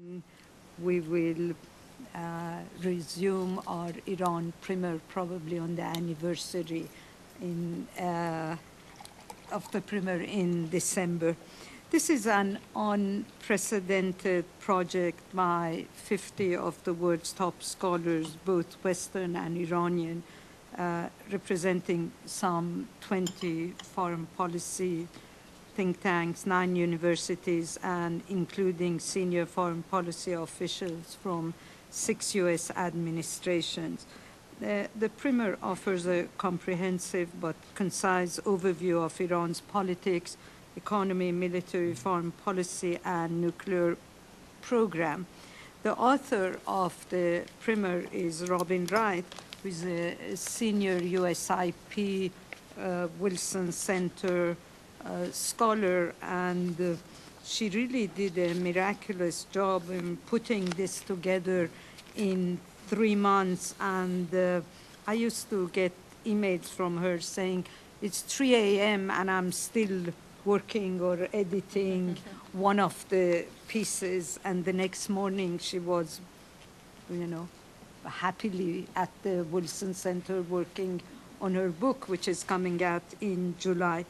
We will resume our Iran primer probably on the anniversary of the primer in December. This is an unprecedented project by 50 of the world's top scholars, both Western and Iranian, representing some 20 foreign policy think tanks, 9 universities, and including senior foreign policy officials from 6 U.S. administrations. The primer offers a comprehensive but concise overview of Iran's politics, economy, military, foreign policy, and nuclear program. The author of the primer is Robin Wright, who is a senior USIP Wilson Center scholar, and she really did a miraculous job in putting this together in 3 months. And I used to get emails from her saying, it's 3 a.m. and I'm still working or editing one of the pieces, and the next morning she was, happily at the Wilson Center working on her book, which is coming out in July.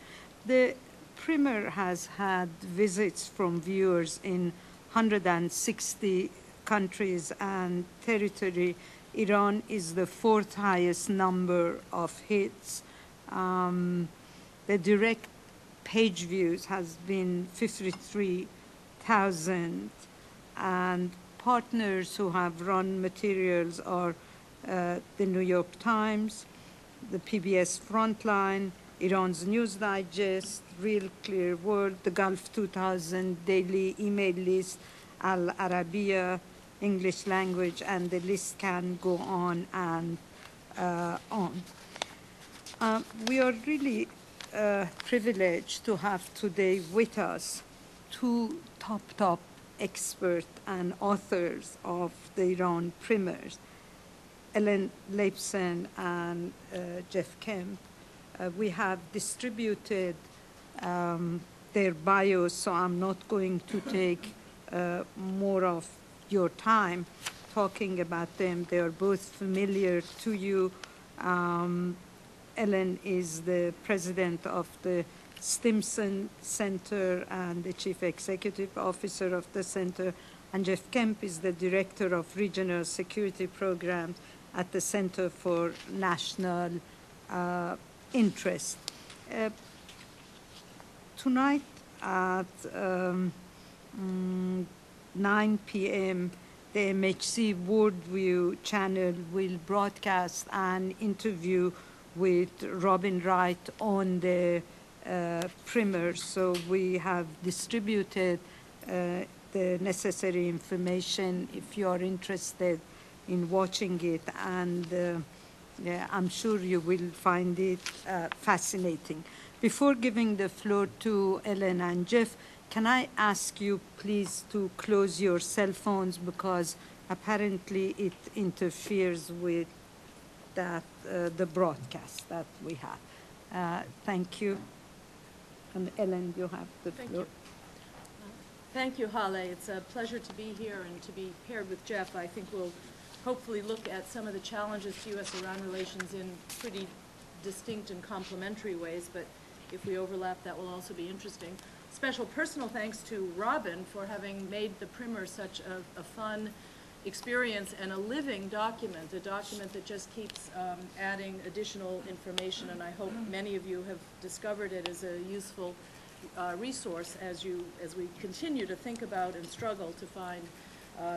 The primer has had visits from viewers in 160 countries and territory. Iran is the 4th highest number of hits. The direct page views has been 53,000, and partners who have run materials are the New York Times, the PBS Frontline, Iran's News Digest, Real Clear World, the Gulf 2000 Daily Email List, Al Arabiya, English language, and the list can go on and on. We are really privileged to have today with us 2 top experts and authors of the Iran primers, Ellen Leibson and Jeff Kemp. We have distributed their bios, so I'm not going to take more of your time talking about them. They are both familiar to you. Ellen is the president of the Stimson Center and the chief executive officer of the center, and Jeff Kemp is the director of regional security programs at the Center for National Interest. Tonight at 9 p.m., the MHC Worldview channel will broadcast an interview with Robin Wright on the primer. So we have distributed the necessary information if you are interested in watching it, and I'm sure you will find it fascinating. Before giving the floor to Ellen and Jeff, can I ask you please to close your cell phones, because apparently it interferes with the broadcast that we have. Thank you. And Ellen, you have the floor. Thank you, Hale. It's a pleasure to be here and to be paired with Jeff. I think we'll hopefully look at some of the challenges to U.S.-Iran relations in pretty distinct and complementary ways, but if we overlap, that will also be interesting. Special personal thanks to Robin for having made the primer such a fun experience and a living document, a document that just keeps adding additional information, and I hope many of you have discovered it as a useful resource as we continue to think about and struggle to find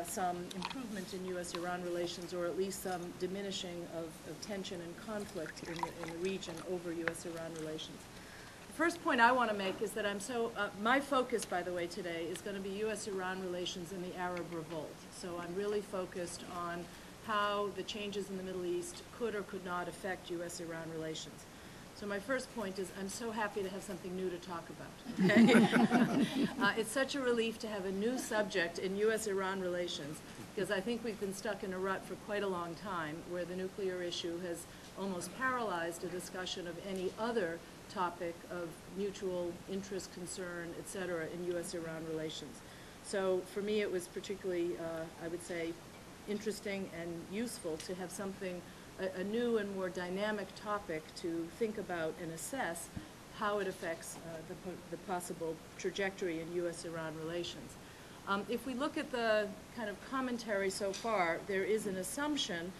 some improvement in U.S.-Iran relations, or at least some diminishing of tension and conflict in the region over U.S.-Iran relations. The first point I want to make is that my focus, by the way, today is going to be U.S.-Iran relations in the Arab Revolt. So I'm really focused on how the changes in the Middle East could or could not affect U.S.-Iran relations. So my first point is I'm so happy to have something new to talk about. Okay? It's such a relief to have a new subject in U.S.-Iran relations, because I think we've been stuck in a rut for quite a long time where the nuclear issue has almost paralyzed a discussion of any other topic of mutual interest, concern, et cetera, in U.S.-Iran relations. So for me, it was particularly, I would say, interesting and useful to have something, a new and more dynamic topic to think about and assess how it affects the possible trajectory in U.S.-Iran relations. If we look at the kind of commentary so far, there is an assumption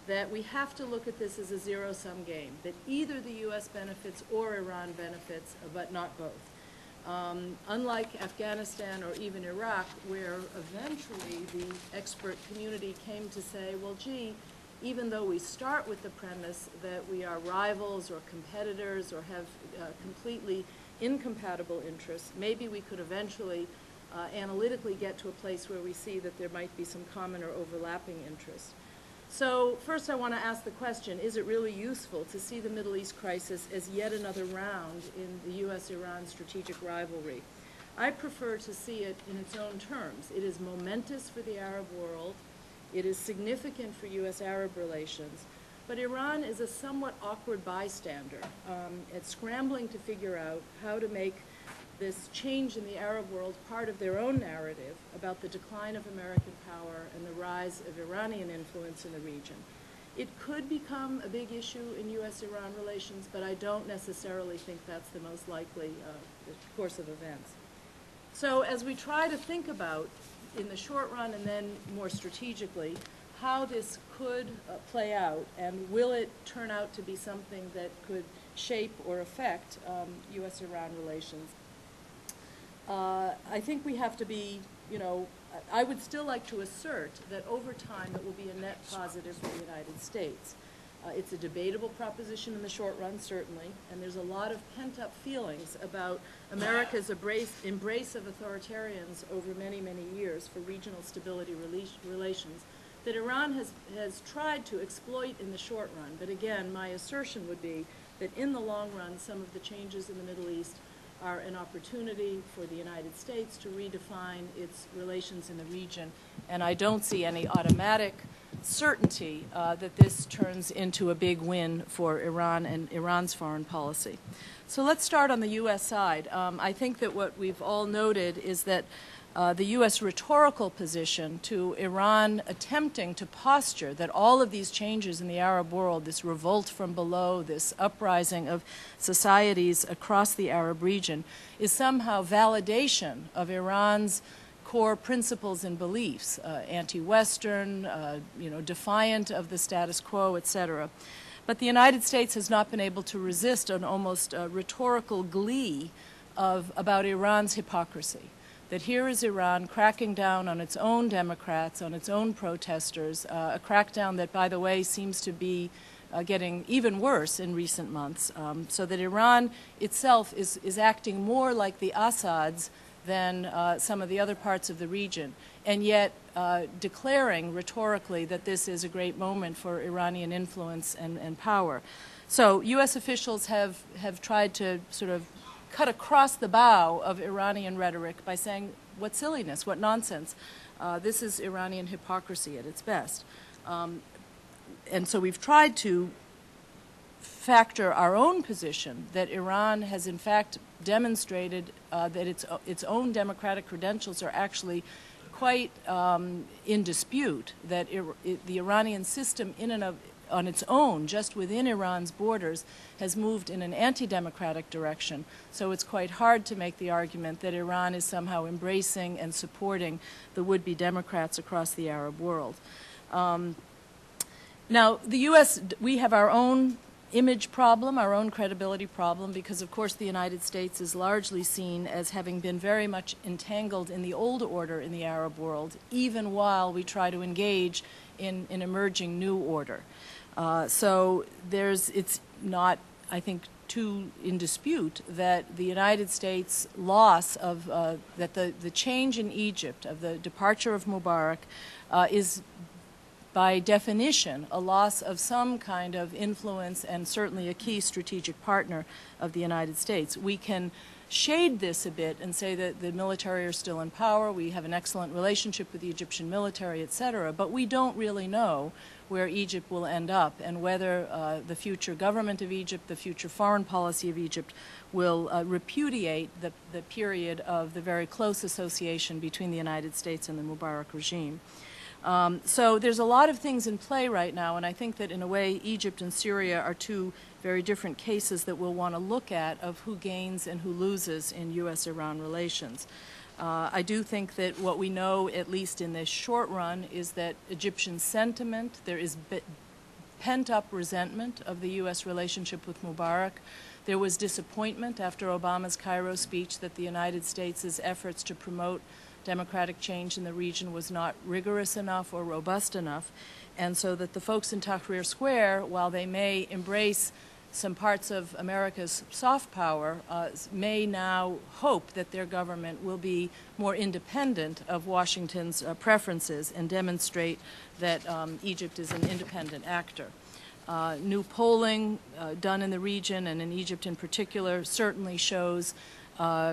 that we have to look at this as a zero-sum game, that either the U.S. benefits or Iran benefits, but not both. Unlike Afghanistan or even Iraq, where eventually the expert community came to say, well, gee, even though we start with the premise that we are rivals or competitors or have completely incompatible interests, maybe we could eventually analytically get to a place where we see that there might be some common or overlapping interests. So first I want to ask the question, is it really useful to see the Middle East crisis as yet another round in the U.S.-Iran strategic rivalry? I prefer to see it in its own terms. It is momentous for the Arab world. It is significant for U.S.-Arab relations. But Iran is a somewhat awkward bystander. It's scrambling to figure out how to make this change in the Arab world part of their own narrative about the decline of American power and the rise of Iranian influence in the region. It could become a big issue in U.S.-Iran relations, but I don't necessarily think that's the most likely course of events. So as we try to think about, in the short run and then more strategically, how this could play out, and will it turn out to be something that could shape or affect U.S.-Iran relations, I think we have to be, I would still like to assert that over time it will be a net positive for the United States. It's a debatable proposition in the short run, certainly, and there's a lot of pent-up feelings about America's embrace of authoritarians over many, many years for regional stability relations that Iran has tried to exploit in the short run. But again, my assertion would be that in the long run, some of the changes in the Middle East are an opportunity for the United States to redefine its relations in the region. And I don't see any automatic certainty that this turns into a big win for Iran and Iran's foreign policy. So let's start on the U.S. side. I think that what we've all noted is that the U.S. rhetorical position to Iran attempting to posture that all of these changes in the Arab world, this revolt from below, this uprising of societies across the Arab region, is somehow validation of Iran's core principles and beliefs, anti-Western, defiant of the status quo, etc. But the United States has not been able to resist an almost rhetorical glee about Iran's hypocrisy. That here is Iran cracking down on its own Democrats, on its own protesters, a crackdown that, by the way, seems to be getting even worse in recent months, so that Iran itself is acting more like the Assads than some of the other parts of the region, and yet declaring rhetorically that this is a great moment for Iranian influence and power. So U.S. officials have tried to sort of cut across the bow of Iranian rhetoric by saying, what silliness, what nonsense. This is Iranian hypocrisy at its best. And so we've tried to factor our own position that Iran has in fact demonstrated that its own democratic credentials are actually quite in dispute, that the Iranian system in and of on its own, just within Iran's borders, has moved in an anti-democratic direction. So it's quite hard to make the argument that Iran is somehow embracing and supporting the would-be Democrats across the Arab world. Now, the U.S., we have our own image problem, our own credibility problem, because, of course, the United States is largely seen as having been very much entangled in the old order in the Arab world, even while we try to engage in an emerging new order. So it's not, I think, too in dispute that the United States' loss of, that the change in Egypt, of the departure of Mubarak, is by definition a loss of some kind of influence and certainly a key strategic partner of the United States. We can shade this a bit and say that the military are still in power, we have an excellent relationship with the Egyptian military, etc., but we don't really know where Egypt will end up and whether the future government of Egypt, the future foreign policy of Egypt will repudiate the period of the very close association between the United States and the Mubarak regime. So there's a lot of things in play right now, and I think that in a way Egypt and Syria are two very different cases that we'll want to look at of who gains and who loses in U.S.-Iran relations. I do think that what we know, at least in this short run, is that Egyptian sentiment, there is pent-up resentment of the U.S. relationship with Mubarak. There was disappointment after Obama's Cairo speech that the United States' efforts to promote democratic change in the region was not rigorous enough or robust enough, and so that the folks in Tahrir Square, while they may embrace some parts of America's soft power, may now hope that their government will be more independent of Washington's preferences and demonstrate that Egypt is an independent actor. New polling done in the region and in Egypt in particular certainly shows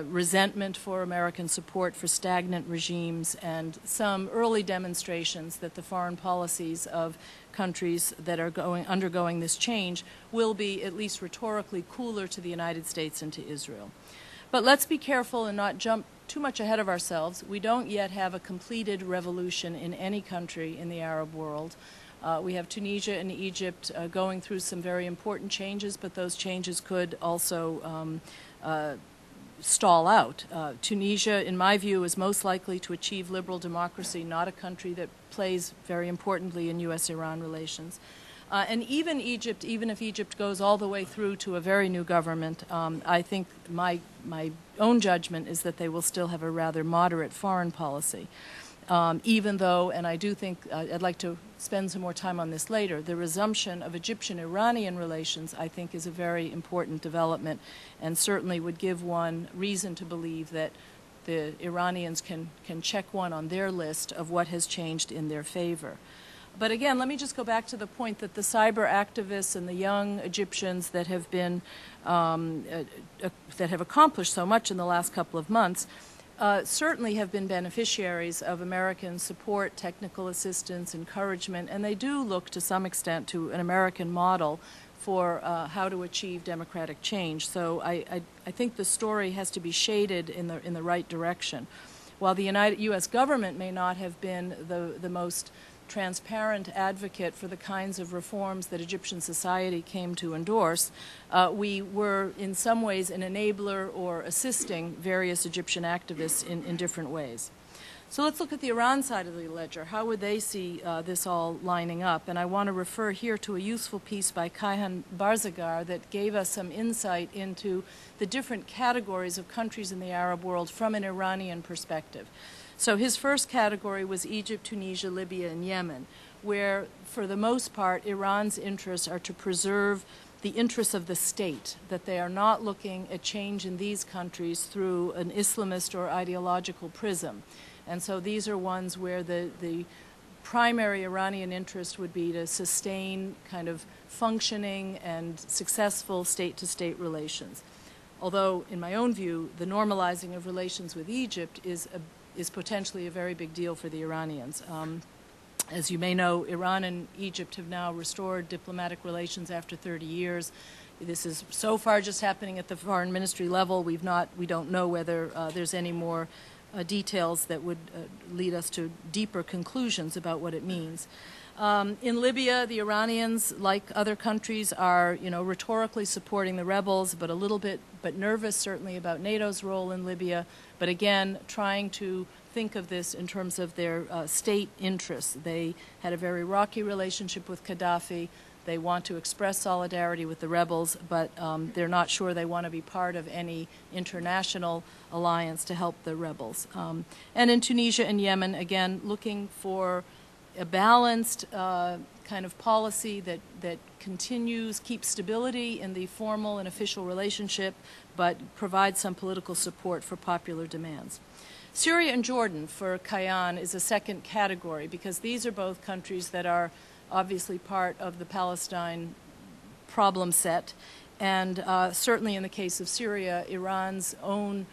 resentment for American support for stagnant regimes and some early demonstrations that the foreign policies of countries that are undergoing this change will be, at least rhetorically, cooler to the United States and to Israel. But let's be careful and not jump too much ahead of ourselves. We don't yet have a completed revolution in any country in the Arab world. We have Tunisia and Egypt going through some very important changes, but those changes could also stall out. Tunisia, in my view, is most likely to achieve liberal democracy, not a country that plays very importantly in U.S.-Iran relations. And even Egypt, even if Egypt goes all the way through to a very new government, I think my own judgment is that they will still have a rather moderate foreign policy. Even though, and I do think, I'd like to spend some more time on this later, the resumption of Egyptian-Iranian relations, I think, is a very important development and certainly would give one reason to believe that the Iranians can check one on their list of what has changed in their favor. But again, let me just go back to the point that the cyber activists and the young Egyptians that have been, that have accomplished so much in the last couple of months certainly have been beneficiaries of American support, technical assistance, encouragement, and they do look to some extent to an American model for how to achieve democratic change. So I think the story has to be shaded in the right direction. While the U.S. government may not have been the most transparent advocate for the kinds of reforms that Egyptian society came to endorse, we were in some ways an enabler or assisting various Egyptian activists in different ways. So let's look at the Iran side of the ledger. How would they see this all lining up? And I want to refer here to a useful piece by Kayhan Barzagar that gave us some insight into the different categories of countries in the Arab world from an Iranian perspective. So his first category was Egypt, Tunisia, Libya, and Yemen, where, for the most part, Iran's interests are to preserve the interests of the state, that they are not looking at change in these countries through an Islamist or ideological prism. And so these are ones where the primary Iranian interest would be to sustain kind of functioning and successful state-to-state relations. Although, in my own view, the normalizing of relations with Egypt is potentially a very big deal for the Iranians. As you may know, Iran and Egypt have now restored diplomatic relations after 30 years. This is so far just happening at the foreign ministry level. We don't know whether there's any more details that would lead us to deeper conclusions about what it means. In Libya, the Iranians, like other countries, are, rhetorically supporting the rebels, but a little bit, but nervous certainly about NATO's role in Libya. But again, trying to think of this in terms of their state interests. They had a very rocky relationship with Gaddafi. They want to express solidarity with the rebels, but they're not sure they want to be part of any international alliance to help the rebels. And in Tunisia and Yemen, again, looking for a balanced kind of policy that continues, keeps stability in the formal and official relationship, but provides some political support for popular demands. Syria and Jordan, for Kayhan, is a second category because these are both countries that are obviously part of the Palestine problem set, And certainly in the case of Syria, Iran's own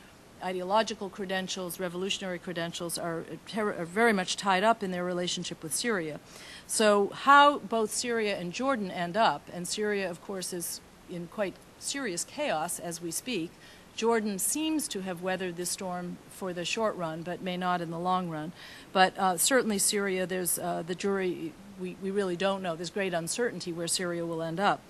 ideological credentials, revolutionary credentials, are very much tied up in their relationship with Syria. So how both Syria and Jordan end up, and Syria, of course, is in quite serious chaos as we speak. Jordan seems to have weathered this storm for the short run, but may not in the long run. But certainly Syria, there's the jury, we really don't know. There's great uncertainty where Syria will end up.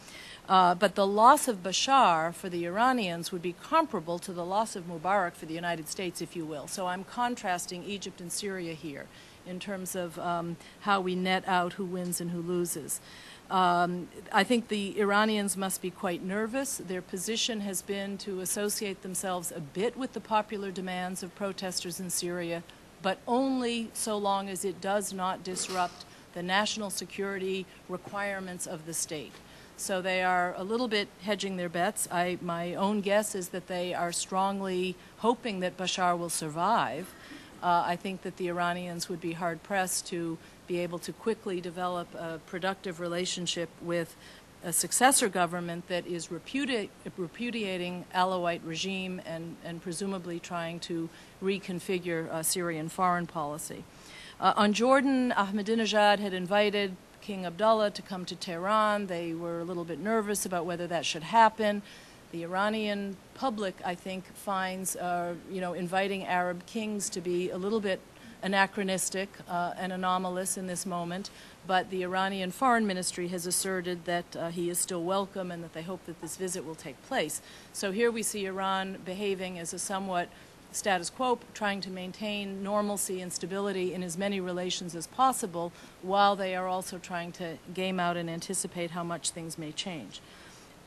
But the loss of Bashar for the Iranians would be comparable to the loss of Mubarak for the United States, if you will. So I'm contrasting Egypt and Syria here in terms of how we net out who wins and who loses. I think the Iranians must be quite nervous. Their position has been to associate themselves a bit with the popular demands of protesters in Syria, but only so long as it does not disrupt the national security requirements of the state. So they are a little bit hedging their bets. My own guess is that they are strongly hoping that Bashar will survive. I think that the Iranians would be hard-pressed to be able to quickly develop a productive relationship with a successor government that is repudiating Alawite regime and presumably trying to reconfigure Syrian foreign policy. On Jordan, Ahmadinejad had invited King Abdullah to come to Tehran. They were a little bit nervous about whether that should happen. The Iranian public, I think, finds inviting Arab kings to be a little bit anachronistic and anomalous in this moment, but the Iranian Foreign Ministry has asserted that he is still welcome and that they hope that this visit will take place. So here we see Iran behaving as a somewhat status quo, trying to maintain normalcy and stability in as many relations as possible, while they are also trying to game out and anticipate how much things may change.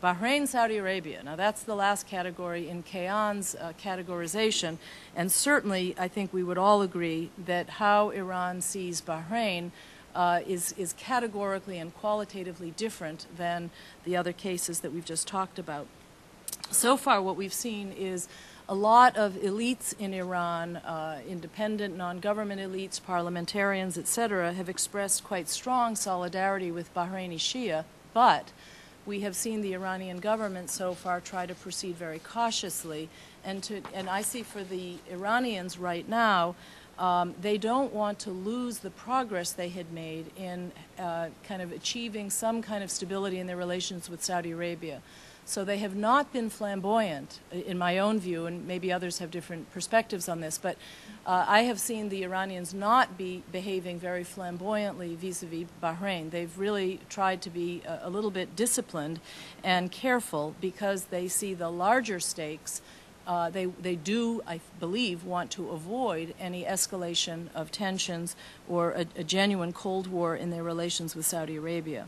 Bahrain, Saudi Arabia. Now that's the last category in Kayan's categorization, and certainly I think we would all agree that how Iran sees Bahrain is categorically and qualitatively different than the other cases that we've just talked about. So far what we've seen is a lot of elites in Iran, independent, non-government elites, parliamentarians, etc., have expressed quite strong solidarity with Bahraini Shia, but we have seen the Iranian government so far try to proceed very cautiously. And I see for the Iranians right now, they don't want to lose the progress they had made in kind of achieving some kind of stability in their relations with Saudi Arabia. So they have not been flamboyant, in my own view, and maybe others have different perspectives on this, but I have seen the Iranians not be behaving very flamboyantly vis-a-vis Bahrain. They've really tried to be a little bit disciplined and careful because they see the larger stakes. They do, I believe, want to avoid any escalation of tensions or a genuine Cold War in their relations with Saudi Arabia.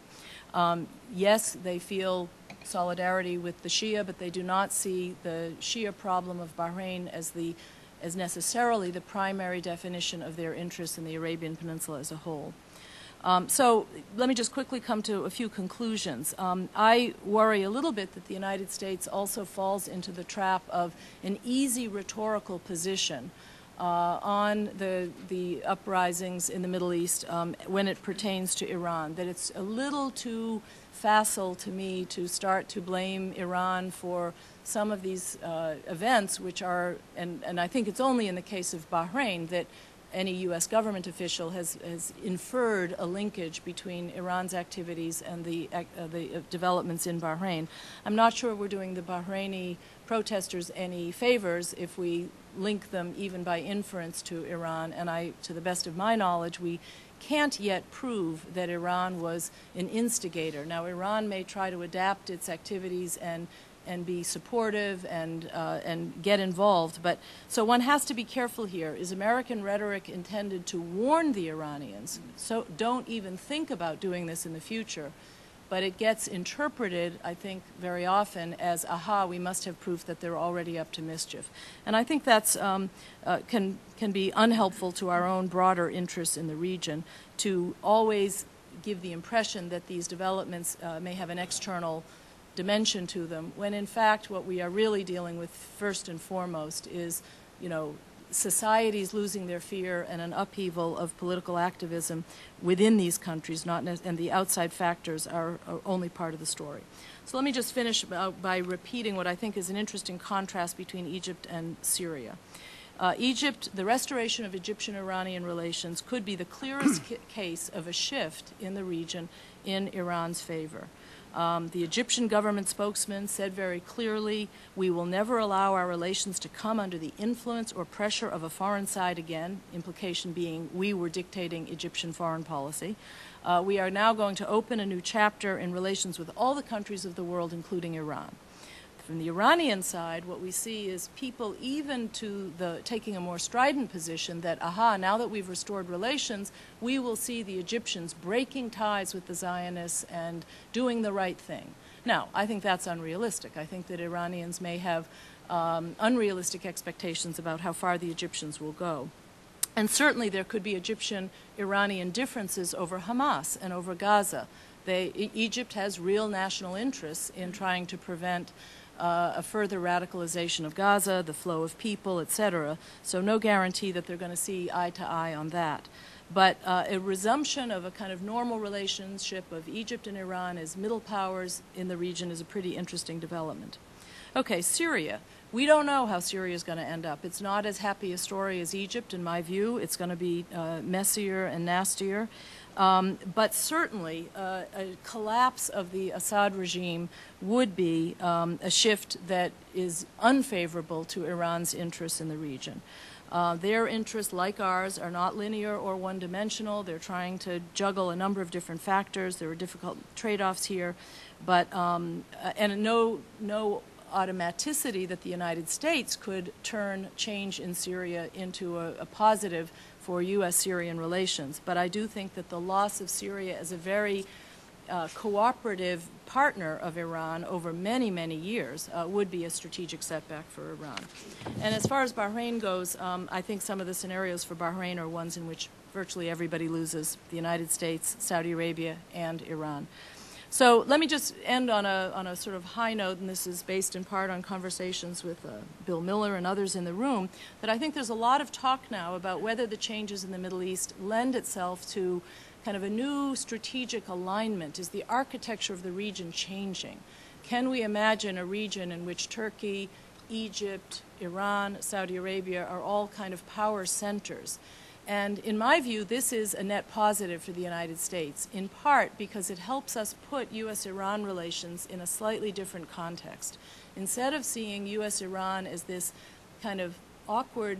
Yes, they feel solidarity with the Shia, but they do not see the Shia problem of Bahrain as necessarily the primary definition of their interests in the Arabian Peninsula as a whole. So let me just quickly come to a few conclusions. I worry a little bit that the United States also falls into the trap of an easy rhetorical position on the uprisings in the Middle East when it pertains to Iran, that it's a little too facile to me to start to blame Iran for some of these events, which are, and I think it's only in the case of Bahrain that any U.S. government official has inferred a linkage between Iran's activities and the developments in Bahrain. I'm not sure we're doing the Bahraini protesters any favors if we link them even by inference to Iran, and to the best of my knowledge, we can't yet prove that Iran was an instigator. Now, Iran may try to adapt its activities and be supportive and get involved. But so one has to be careful here. Is American rhetoric intended to warn the Iranians? So don't even think about doing this in the future. But it gets interpreted, I think, very often as, aha, we must have proof that they're already up to mischief. And I think that's can be unhelpful to our own broader interests in the region to always give the impression that these developments may have an external dimension to them, when in fact what we are really dealing with first and foremost is, societies losing their fear and an upheaval of political activism within these countries, and the outside factors are only part of the story. So let me just finish by repeating what I think is an interesting contrast between Egypt and Syria. Egypt, the restoration of Egyptian-Iranian relations could be the clearest case of a shift in the region in Iran's favor. The Egyptian government spokesman said very clearly, we will never allow our relations to come under the influence or pressure of a foreign side again, implication being we were dictating Egyptian foreign policy. We are now going to open a new chapter in relations with all the countries of the world, including Iran. From the Iranian side, what we see is people even to taking a more strident position that, aha, now that we've restored relations, we will see the Egyptians breaking ties with the Zionists and doing the right thing. Now, I think that's unrealistic. I think that Iranians may have unrealistic expectations about how far the Egyptians will go. And certainly there could be Egyptian-Iranian differences over Hamas and over Gaza. Egypt has real national interests in trying to prevent a further radicalization of Gaza, the flow of people, etc. So no guarantee that they're going to see eye to eye on that. But a resumption of a kind of normal relationship of Egypt and Iran as middle powers in the region is a pretty interesting development. Okay, Syria. We don't know how Syria is going to end up. It's not as happy a story as Egypt, in my view. It's going to be messier and nastier. But certainly a collapse of the Assad regime would be a shift that is unfavorable to Iran's interests in the region. Their interests, like ours, are not linear or one-dimensional. They're trying to juggle a number of different factors. There are difficult trade-offs here, but and no automaticity that the United States could turn change in Syria into a positive for U.S.-Syrian relations. But I do think that the loss of Syria as a very cooperative partner of Iran over many, many years would be a strategic setback for Iran. And as far as Bahrain goes, I think some of the scenarios for Bahrain are ones in which virtually everybody loses: the United States, Saudi Arabia, and Iran. So let me just end on a sort of high note, and this is based in part on conversations with Bill Miller and others in the room, that I think there's a lot of talk now about whether the changes in the Middle East lend itself to kind of a new strategic alignment. Is the architecture of the region changing? Can we imagine a region in which Turkey, Egypt, Iran, Saudi Arabia are all kind of power centers? And in my view, this is a net positive for the United States, in part because it helps us put U.S.-Iran relations in a slightly different context. Instead of seeing U.S.-Iran as this kind of awkward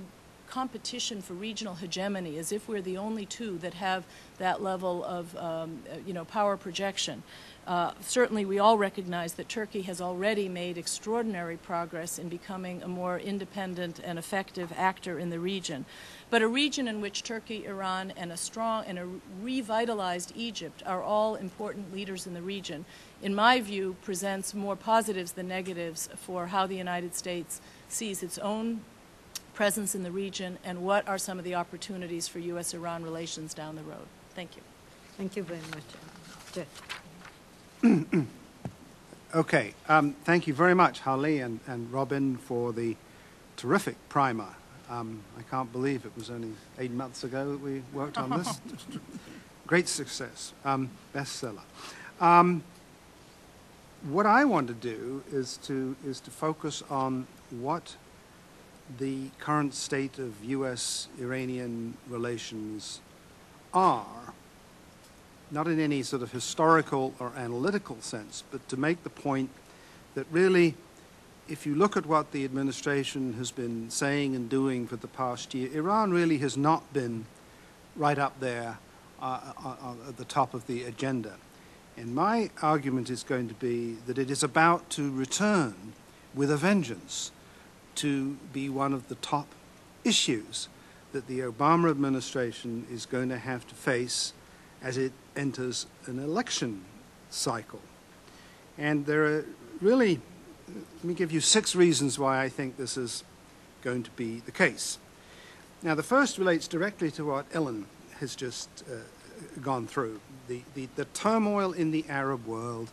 competition for regional hegemony, as if we're the only two that have that level of power projection. Certainly we all recognize that Turkey has already made extraordinary progress in becoming a more independent and effective actor in the region. But a region in which Turkey, Iran, and a revitalized Egypt are all important leaders in the region, in my view, presents more positives than negatives for how the United States sees its own presence in the region and what are some of the opportunities for U.S.-Iran relations down the road. Thank you. Thank you very much. Jeff. Okay. Thank you very much, Holly and Robin, for the terrific primer. I can't believe it was only 8 months ago that we worked on this. Great success. Bestseller. What I want to do is to focus on what the current state of U.S.-Iranian relations are, not in any sort of historical or analytical sense, but to make the point that really, if you look at what the administration has been saying and doing for the past year, Iran really has not been right up there at the top of the agenda. And my argument is going to be that it is about to return with a vengeance to be one of the top issues that the Obama administration is going to have to face as it enters an election cycle. And there are really, let me give you 6 reasons why I think this is going to be the case. Now, the first relates directly to what Ellen has just gone through. The turmoil in the Arab world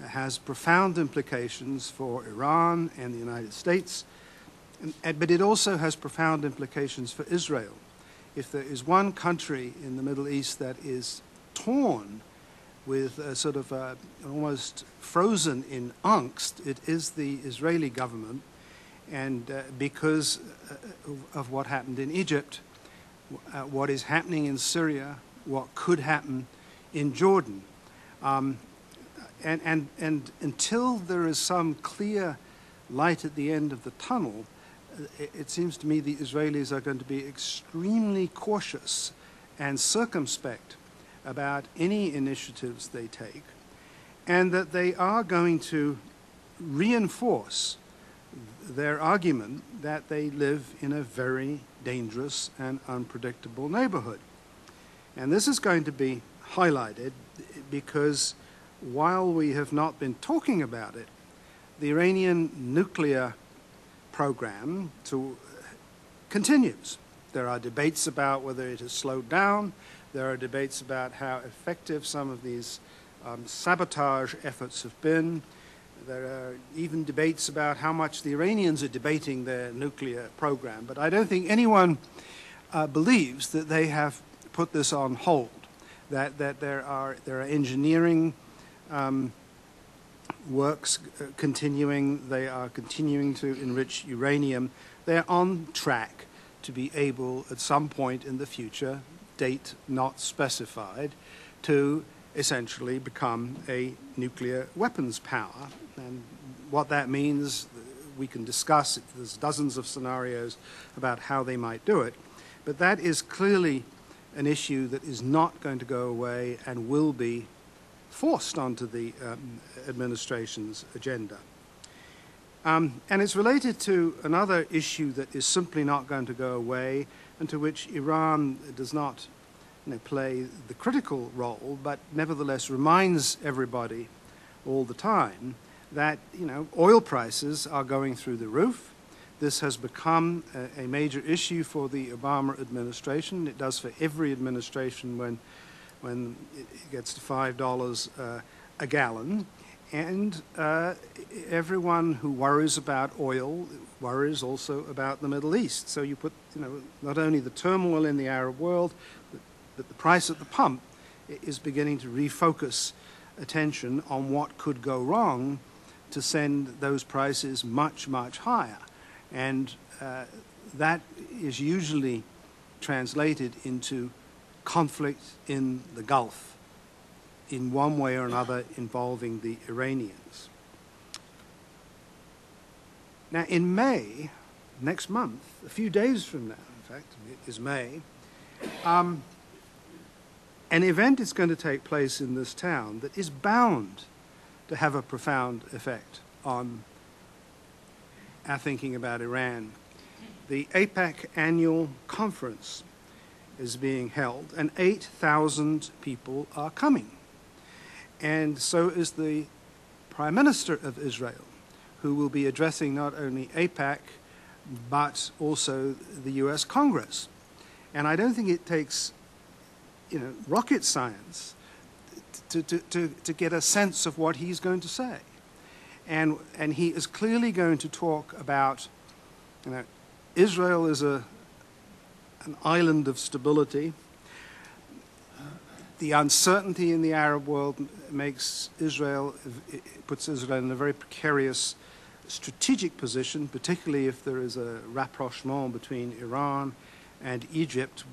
has profound implications for Iran and the United States, But it also has profound implications for Israel. If there is one country in the Middle East that is torn with a sort of almost frozen in angst, it is the Israeli government. And because of what happened in Egypt, what is happening in Syria, what could happen in Jordan. And until there is some clear light at the end of the tunnel, it seems to me the Israelis are going to be extremely cautious and circumspect about any initiatives they take, and that they are going to reinforce their argument that they live in a very dangerous and unpredictable neighborhood. And this is going to be highlighted because while we have not been talking about it, the Iranian nuclear program continues. There are debates about whether it has slowed down. There are debates about how effective some of these sabotage efforts have been. There are even debates about how much the Iranians are debating their nuclear program. But I don't think anyone believes that they have put this on hold, that there are engineering works continuing. They are continuing to enrich uranium. They're on track to be able, at some point in the future, date not specified, to essentially become a nuclear weapons power. And what that means, we can discuss. There's dozens of scenarios about how they might do it. But that is clearly an issue that is not going to go away and will be forced onto the administration's agenda. And it's related to another issue that is simply not going to go away, and to which Iran does not play the critical role, but nevertheless reminds everybody all the time that oil prices are going through the roof. This has become a major issue for the Obama administration. It does for every administration when it gets to $5 a gallon. And everyone who worries about oil worries also about the Middle East. So you put, not only the turmoil in the Arab world, but the price at the pump is beginning to refocus attention on what could go wrong to send those prices much, much higher. And that is usually translated into conflict in the Gulf in one way or another involving the Iranians. Now in May, next month, a few days from now, in fact, it is May, an event is going to take place in this town that is bound to have a profound effect on our thinking about Iran. The APEC annual conference is being held, and 8,000 people are coming. And so is the Prime Minister of Israel, who will be addressing not only APEC, but also the US Congress. And I don't think it takes rocket science to get a sense of what he's going to say. And he is clearly going to talk about, Israel is an island of stability. The uncertainty in the Arab world puts Israel in a very precarious strategic position, particularly if there is a rapprochement between Iran and Egypt.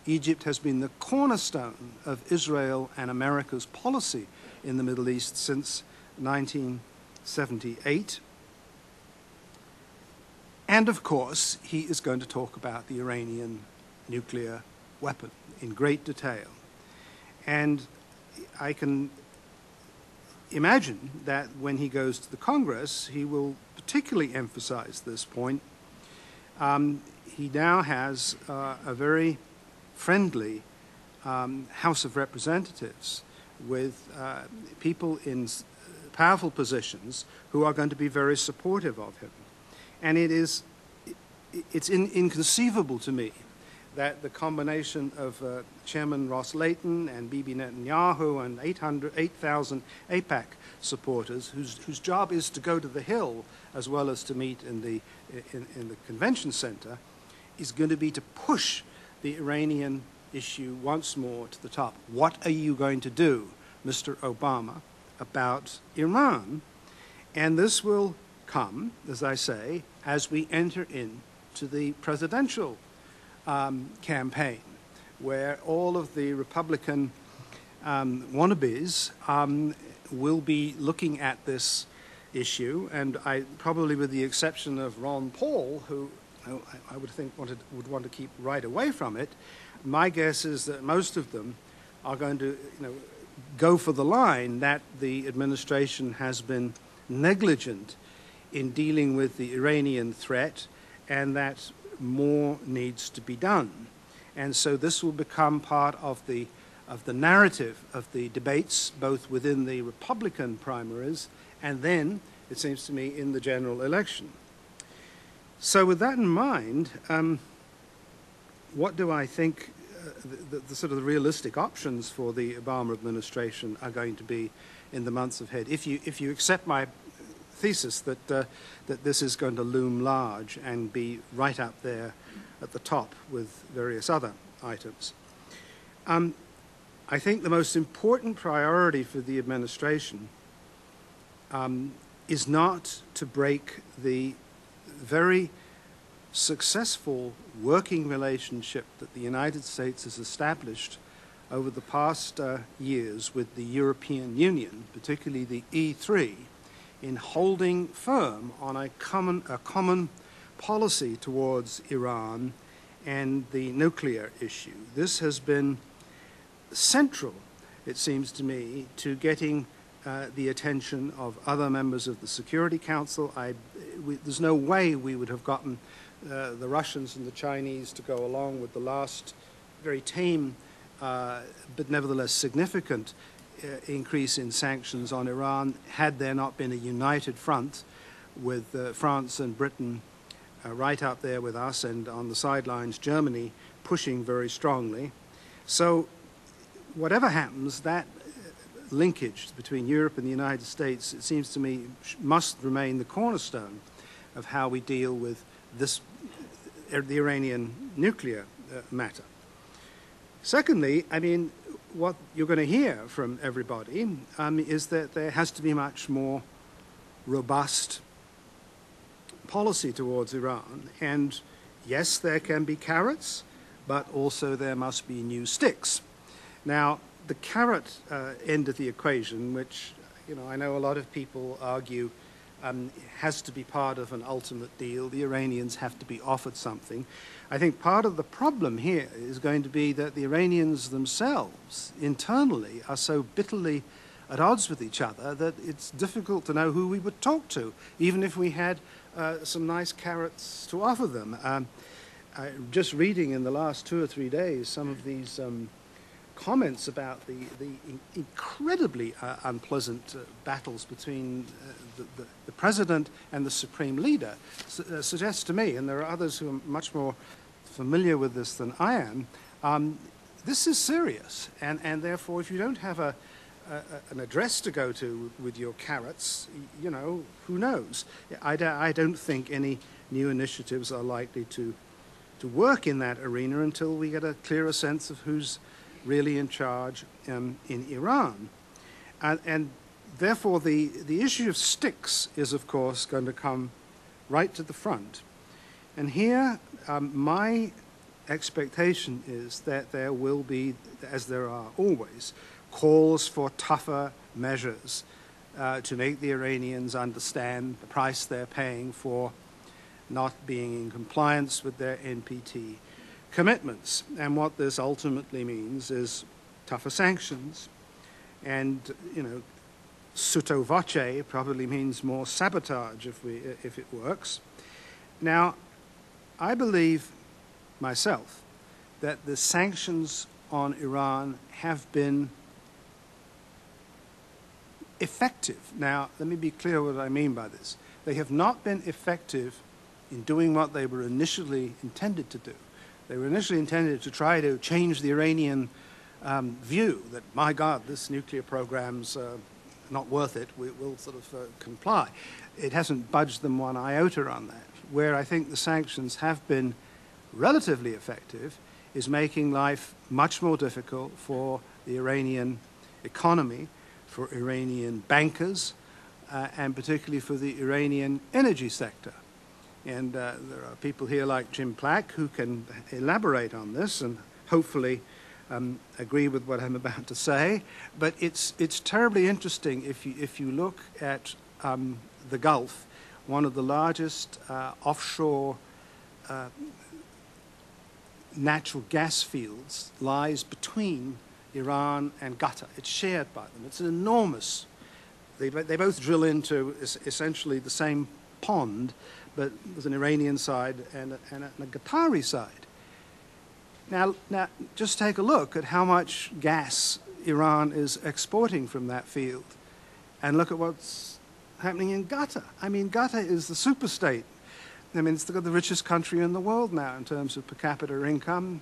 Egypt has been the cornerstone of Israel and America's policy in the Middle East since 1978. And of course, he is going to talk about the Iranian nuclear weapon in great detail. And I can imagine that when he goes to the Congress, he will particularly emphasize this point. He now has a very friendly House of Representatives with people in powerful positions who are going to be very supportive of him. And it's inconceivable to me that the combination of Chairman Ross Layton and Bibi Netanyahu and 8,000 AIPAC supporters, whose job is to go to the Hill as well as to meet in the convention center, is going to be to push the Iranian issue once more to the top. What are you going to do, Mr. Obama, about Iran? And this will come, as I say, as we enter into the presidential campaign, where all of the Republican wannabes will be looking at this issue, and probably with the exception of Ron Paul, who I would think would want to keep right away from it, my guess is that most of them are going to go for the line that the administration has been negligent in dealing with the Iranian threat, and that more needs to be done. And so this will become part of the narrative of the debates, both within the Republican primaries and then, it seems to me, in the general election. So with that in mind, what do I think the sort of the realistic options for the Obama administration are going to be in the months ahead? If you accept my thesis that that this is going to loom large and be right up there at the top with various other items. I think the most important priority for the administration is not to break the very successful working relationship that the United States has established over the past years with the European Union, particularly the E3, in holding firm on a common policy towards Iran and the nuclear issue. This has been central, it seems to me, to getting the attention of other members of the Security Council. There's no way we would have gotten the Russians and the Chinese to go along with the last very tame but nevertheless significant increase in sanctions on Iran had there not been a united front with France and Britain right up there with us, and on the sidelines Germany pushing very strongly. So whatever happens, that linkage between Europe and the United States, it seems to me, must remain the cornerstone of how we deal with this, the Iranian nuclear matter. Secondly, I mean, what you're going to hear from everybody is that there has to be much more robust policy towards Iran. And yes, there can be carrots, but also there must be new sticks. Now, the carrot end of the equation, which I know a lot of people argue has to be part of an ultimate deal. The Iranians have to be offered something. I think part of the problem here is going to be that the Iranians themselves, internally, are so bitterly at odds with each other that it's difficult to know who we would talk to, even if we had some nice carrots to offer them. Just reading in the last 2 or 3 days some of these comments about the incredibly unpleasant battles between the president and the supreme leader suggests to me, and there are others who are much more familiar with this than I am, this is serious, and therefore if you don't have an address to go to with your carrots, who knows? I don't think any new initiatives are likely to work in that arena until we get a clearer sense of who's really in charge in Iran. And therefore the issue of sticks is, of course, going to come right to the front. And here my expectation is that there will be, as there are always, calls for tougher measures to make the Iranians understand the price they're paying for not being in compliance with their NPT commitments. And what this ultimately means is tougher sanctions, and sotto voce probably means more sabotage if it works. Now, I believe myself that the sanctions on Iran have been effective. Now, let me be clear what I mean by this. They have not been effective in doing what they were initially intended to do, They were initially intended to try to change the Iranian view that, my God, this nuclear program's not worth it, we'll sort of comply. It hasn't budged them one iota on that. Where I think the sanctions have been relatively effective is making life much more difficult for the Iranian economy, for Iranian bankers, and particularly for the Iranian energy sector. And there are people here like Jim Plack who can elaborate on this and hopefully agree with what I'm about to say. But it's terribly interesting if you look at the Gulf, one of the largest offshore natural gas fields lies between Iran and Qatar. It's shared by them. It's an enormous. They both drill into essentially the same pond, but there's an Iranian side and a Qatari side. Now, just take a look at how much gas Iran is exporting from that field, and look at what's happening in Qatar. I mean, Qatar is the superstate. I mean, it's the richest country in the world now in terms of per capita income,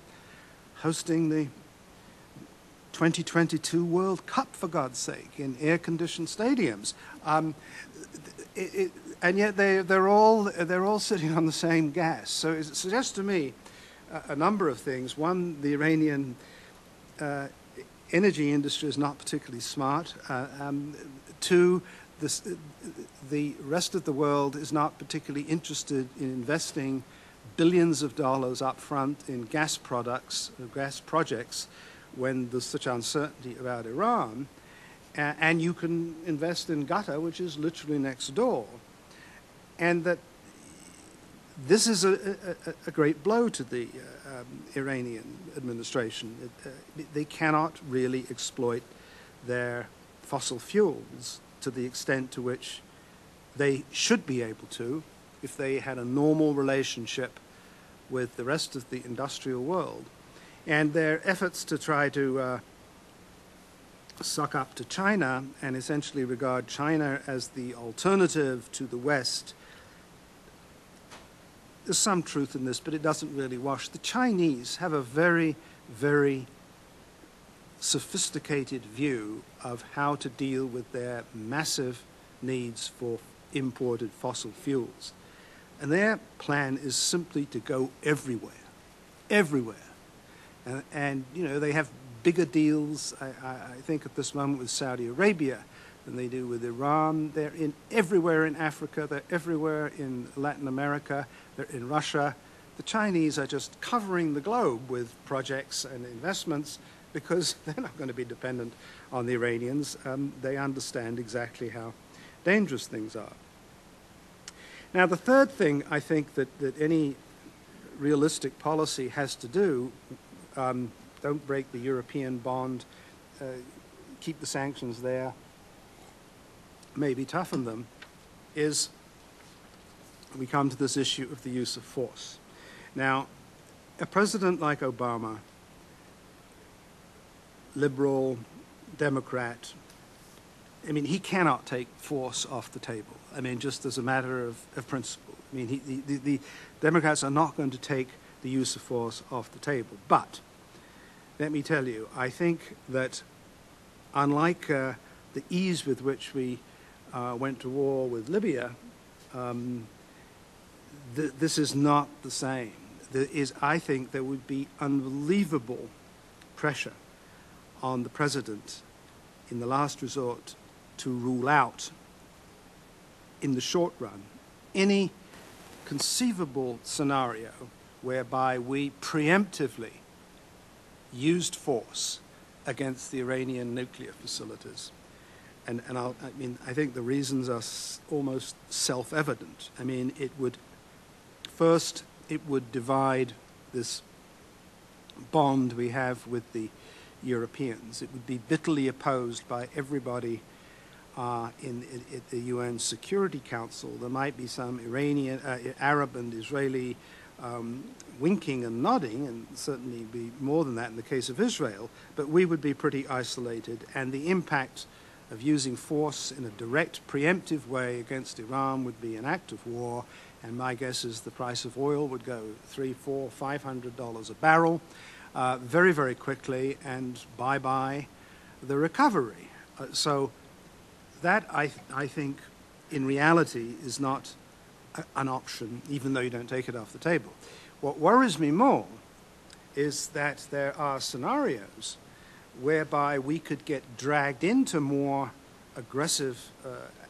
hosting the 2022 World Cup, for God's sake, in air-conditioned stadiums. And yet they're all sitting on the same gas. So it suggests to me a number of things. One, the Iranian energy industry is not particularly smart. Two, the rest of the world is not particularly interested in investing billions of dollars up front in gas products, gas projects, when there's such uncertainty about Iran. And you can invest in Qatar, which is literally next door. And that this is a great blow to the Iranian administration. They cannot really exploit their fossil fuels to the extent to which they should be able to if they had a normal relationship with the rest of the industrial world. And their efforts to try to suck up to China and essentially regard China as the alternative to the West, there's some truth in this, but it doesn't really wash. The Chinese have a very, very sophisticated view of how to deal with their massive needs for imported fossil fuels. And their plan is simply to go everywhere, everywhere. And you know, they have bigger deals, I think at this moment, with Saudi Arabia than they do with Iran. They're everywhere in Africa, they're everywhere in Latin America, they're in Russia. The Chinese are just covering the globe with projects and investments because they're not going to be dependent on the Iranians. They understand exactly how dangerous things are. Now, the third thing I think that any realistic policy has to do, don't break the European bond, keep the sanctions there, maybe toughen them, is we come to this issue of the use of force. Now, a president like Obama, liberal, Democrat, I mean, he cannot take force off the table. I mean, just as a matter of principle. I mean, the Democrats are not going to take the use of force off the table. But let me tell you, I think that unlike the ease with which we went to war with Libya, this is not the same. I think there would be unbelievable pressure on the president in the last resort to rule out, in the short run, any conceivable scenario whereby we preemptively used force against the Iranian nuclear facilities. And I think the reasons are almost self-evident. I mean, it would divide this bond we have with the Europeans. It would be bitterly opposed by everybody in the UN Security Council. There might be some Iranian, Arab and Israeli winking and nodding, and certainly be more than that in the case of Israel, but we would be pretty isolated, and the impact of using force in a direct, preemptive way against Iran would be an act of war, and my guess is the price of oil would go $300, $400, $500 a barrel very, very quickly, and bye-bye the recovery. So that, I think, in reality, is not an option, even though you don't take it off the table. What worries me more is that there are scenarios whereby we could get dragged into more aggressive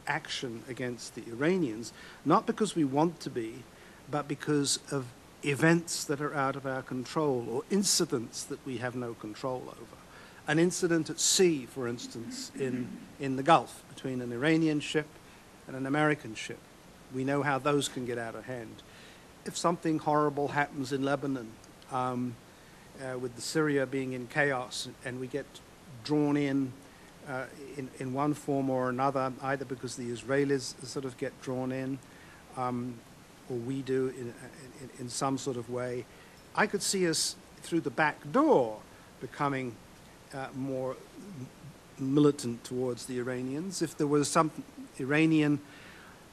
action against the Iranians, not because we want to be, but because of events that are out of our control or incidents that we have no control over. An incident at sea, for instance, in the Gulf between an Iranian ship and an American ship. We know how those can get out of hand. If something horrible happens in Lebanon, with the Syria being in chaos, and we get drawn in one form or another, either because the Israelis sort of get drawn in, or we do in some sort of way, I could see us through the back door becoming more militant towards the Iranians. If there was some Iranian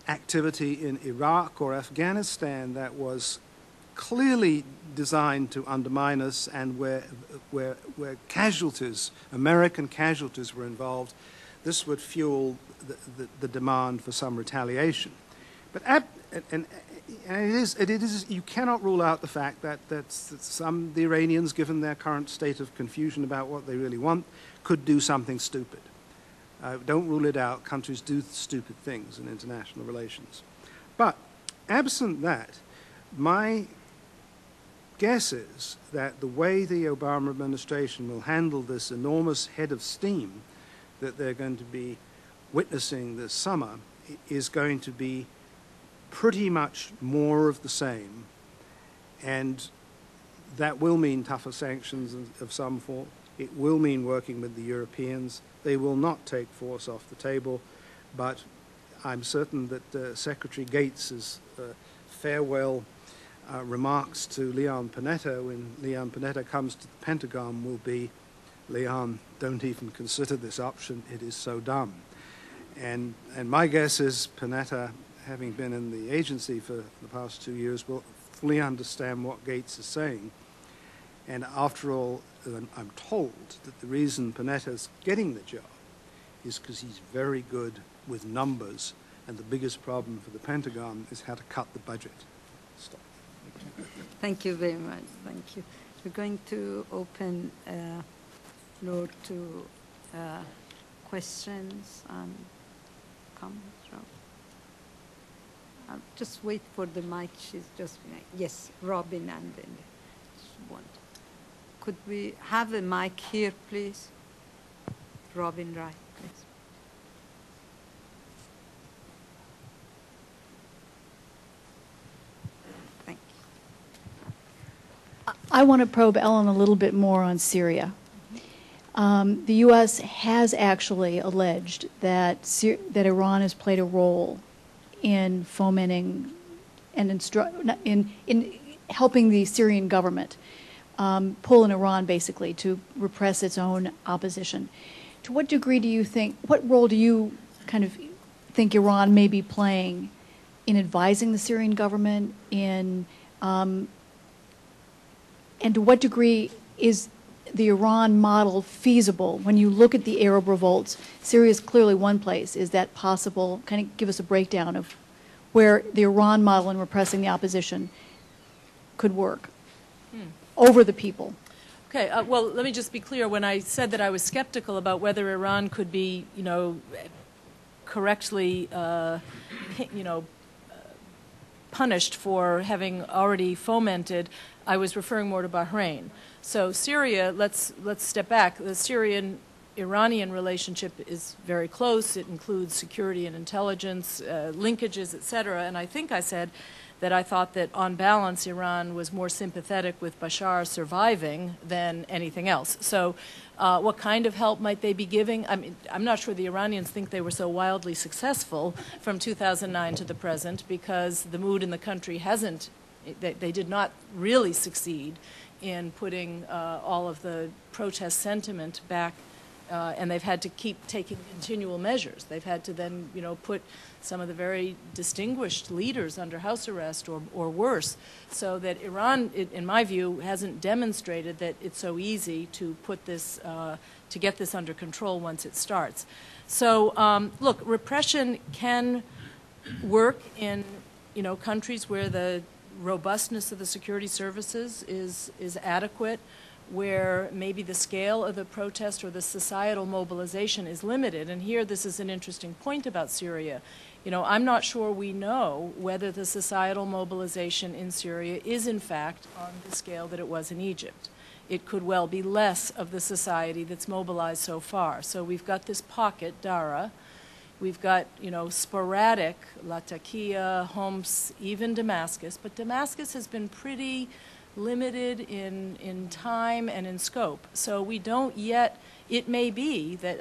activity in Iraq or Afghanistan that was clearly designed to undermine us, and where casualties, American casualties, were involved, this would fuel the demand for some retaliation. But it is you cannot rule out the fact that the Iranians, given their current state of confusion about what they really want, could do something stupid. Don't rule it out. Countries do stupid things in international relations. But absent that, my guess is that the way the Obama administration will handle this enormous head of steam that they're going to be witnessing this summer is going to be pretty much more of the same, and that will mean tougher sanctions of some form. It will mean working with the Europeans. They will not take force off the table, but I'm certain that Secretary Gates's farewell remarks to Leon Panetta when Leon Panetta comes to the Pentagon will be, Leon, don't even consider this option, it is so dumb. And my guess is Panetta, having been in the agency for the past 2 years, will fully understand what Gates is saying. And after all, I'm told that the reason Panetta's getting the job is because he's very good with numbers, and the biggest problem for the Pentagon is how to cut the budget. Stop. Thank you very much. Thank you. We're going to open floor to questions and comments. Just wait for the mic. She's just yes, Robin, and then one. Could we have a mic here, please? Robin Wright, please. Thank you. I want to probe Ellen a little bit more on Syria. The U.S. has actually alleged that Iran has played a role in fomenting and in helping the Syrian government pull in Iran, basically, to repress its own opposition. To what degree do you think, what role do you kind of think Iran may be playing in advising the Syrian government, and to what degree is the Iran model feasible? When you look at the Arab revolts, Syria is clearly one place. Is that possible? Kind of give us a breakdown of where the Iran model in repressing the opposition could work over the people. Okay, well, let me just be clear. When I said that I was skeptical about whether Iran could be, correctly, punished for having already fomented, I was referring more to Bahrain. So Syria, let's step back. The Syrian-Iranian relationship is very close. It includes security and intelligence, linkages, et cetera. And I think I said that I thought that, on balance, Iran was more sympathetic with Bashar surviving than anything else. So what kind of help might they be giving? I mean, I'm not sure the Iranians think they were so wildly successful from 2009 to the present, because the mood in the country hasn't, they did not really succeed in putting all of the protest sentiment back and they've had to keep taking continual measures. They've had to then, put some of the very distinguished leaders under house arrest or worse, so that Iran, in my view, hasn't demonstrated that it's so easy to put this, to get this under control once it starts. So, look, repression can work in, countries where the robustness of the security services is adequate, where maybe the scale of the protest or the societal mobilization is limited. And here, this is an interesting point about Syria. I'm not sure we know whether the societal mobilization in Syria is, in fact, on the scale that it was in Egypt. It could well be less of the society that's mobilized so far. So we've got this pocket, Dara. We've got, sporadic, Latakia, Homs, even Damascus. But Damascus has been pretty limited in time and in scope. So we don't yet, it may be that,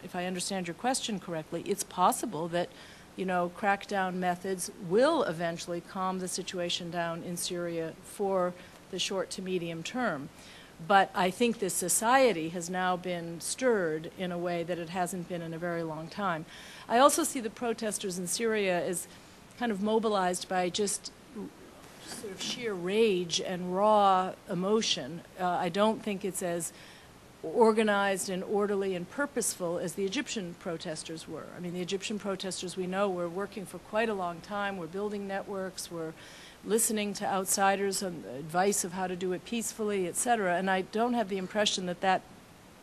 if I understand your question correctly, it's possible that, crackdown methods will eventually calm the situation down in Syria for the short to medium term. But I think this society has now been stirred in a way that it hasn't been in a very long time. I also see the protesters in Syria as kind of mobilized by just sort of sheer rage and raw emotion. I don't think it's as organized and orderly and purposeful as the Egyptian protesters were. The Egyptian protesters, we know, were working for quite a long time. We're building networks. We're listening to outsiders on advice of how to do it peacefully, et cetera. And I don't have the impression that that,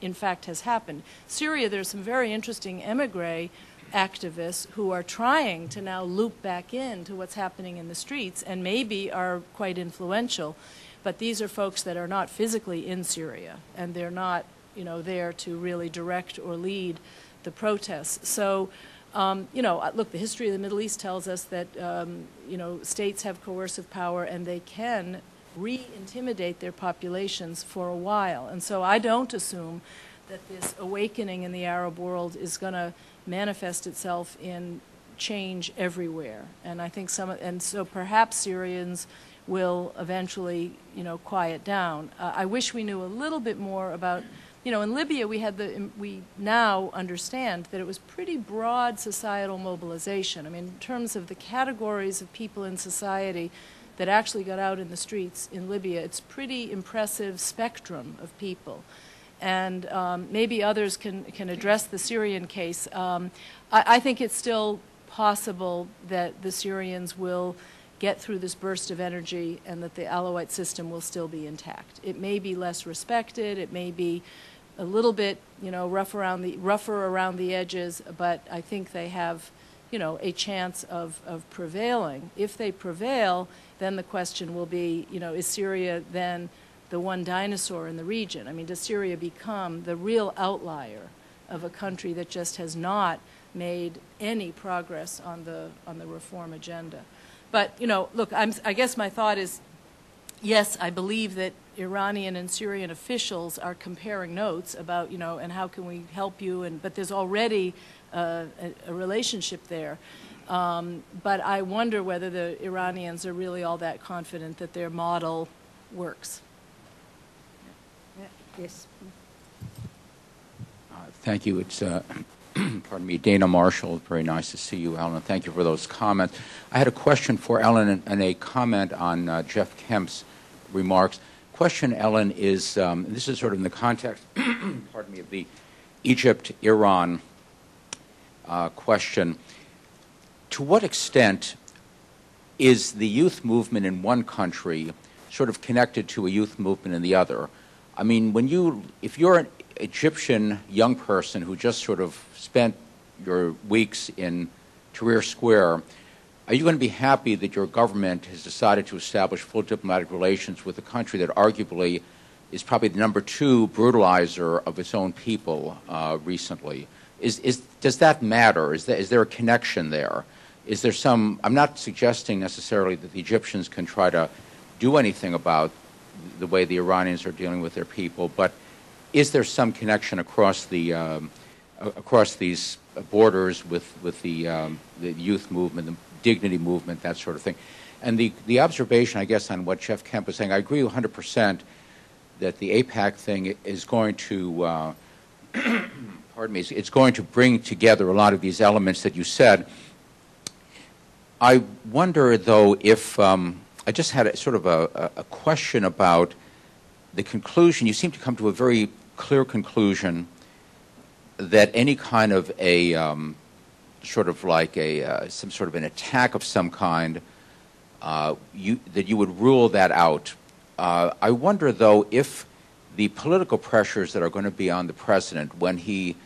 in fact, has happened. Syria, there's some very interesting emigre activists who are trying to now loop back into what's happening in the streets and maybe are quite influential. But these are folks that are not physically in Syria, and they're not, there to really direct or lead the protests. So, look, the history of the Middle East tells us that, states have coercive power and they can re-intimidate their populations for a while. And so I don't assume that this awakening in the Arab world is going to manifest itself in change everywhere. And I think so perhaps Syrians will eventually, quiet down. I wish we knew a little bit more about, in Libya we now understand that it was pretty broad societal mobilization. In terms of the categories of people in society that actually got out in the streets in Libya, it's pretty impressive spectrum of people. And maybe others can address the Syrian case. I think it's still possible that the Syrians will get through this burst of energy and that the Alawite system will still be intact. It may be less respected, it may be a little bit, rougher around the edges, but I think they have, a chance of prevailing. If they prevail, then the question will be, is Syria then the one dinosaur in the region? Does Syria become the real outlier of a country that just has not made any progress on the reform agenda? But, look, I guess my thought is, yes, I believe that Iranian and Syrian officials are comparing notes about, and how can we help you, but there's already a relationship there. But I wonder whether the Iranians are really all that confident that their model works. Yes. Thank you. It's pardon me, Dana Marshall. Very nice to see you, Ellen. Thank you for those comments. I had a question for Ellen and a comment on Jeff Kemp's remarks. Question, Ellen, is this is sort of in the context, pardon me, of the Egypt-Iran question. To what extent is the youth movement in one country sort of connected to a youth movement in the other? If you're an Egyptian young person who just sort of spent your weeks in Tahrir Square, are you going to be happy that your government has decided to establish full diplomatic relations with a country that arguably is probably the number 2 brutalizer of its own people recently? Does that matter? Is there a connection there? Is there I'm not suggesting necessarily that the Egyptians can try to do anything about the way the Iranians are dealing with their people, but is there some connection across these borders with the youth movement, the dignity movement, that sort of thing? And the observation, I guess, on what Jeff Kemp was saying, I agree 100% that the AIPAC thing is going to pardon me, it's going to bring together a lot of these elements that you said. I wonder, though, if I just had sort of a question about the conclusion. You seem to come to a very clear conclusion that any kind of a sort of like some sort of an attack of some kind, that you would rule that out. I wonder, though, if the political pressures that are going to be on the president when he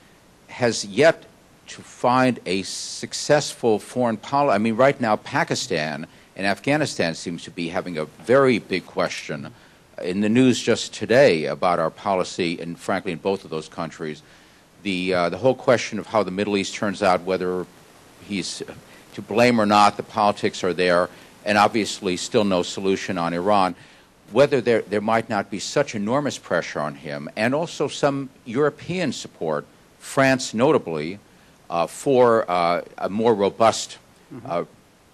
has yet to find a successful foreign policy. I mean, right now, Pakistan and Afghanistan seems to be having a very big question in the news just today about our policy, and frankly, in both of those countries. The whole question of how the Middle East turns out, whether he's to blame or not, the politics are there, and obviously still no solution on Iran. Whether there might not be such enormous pressure on him, and also some European support, France notably, for a more robust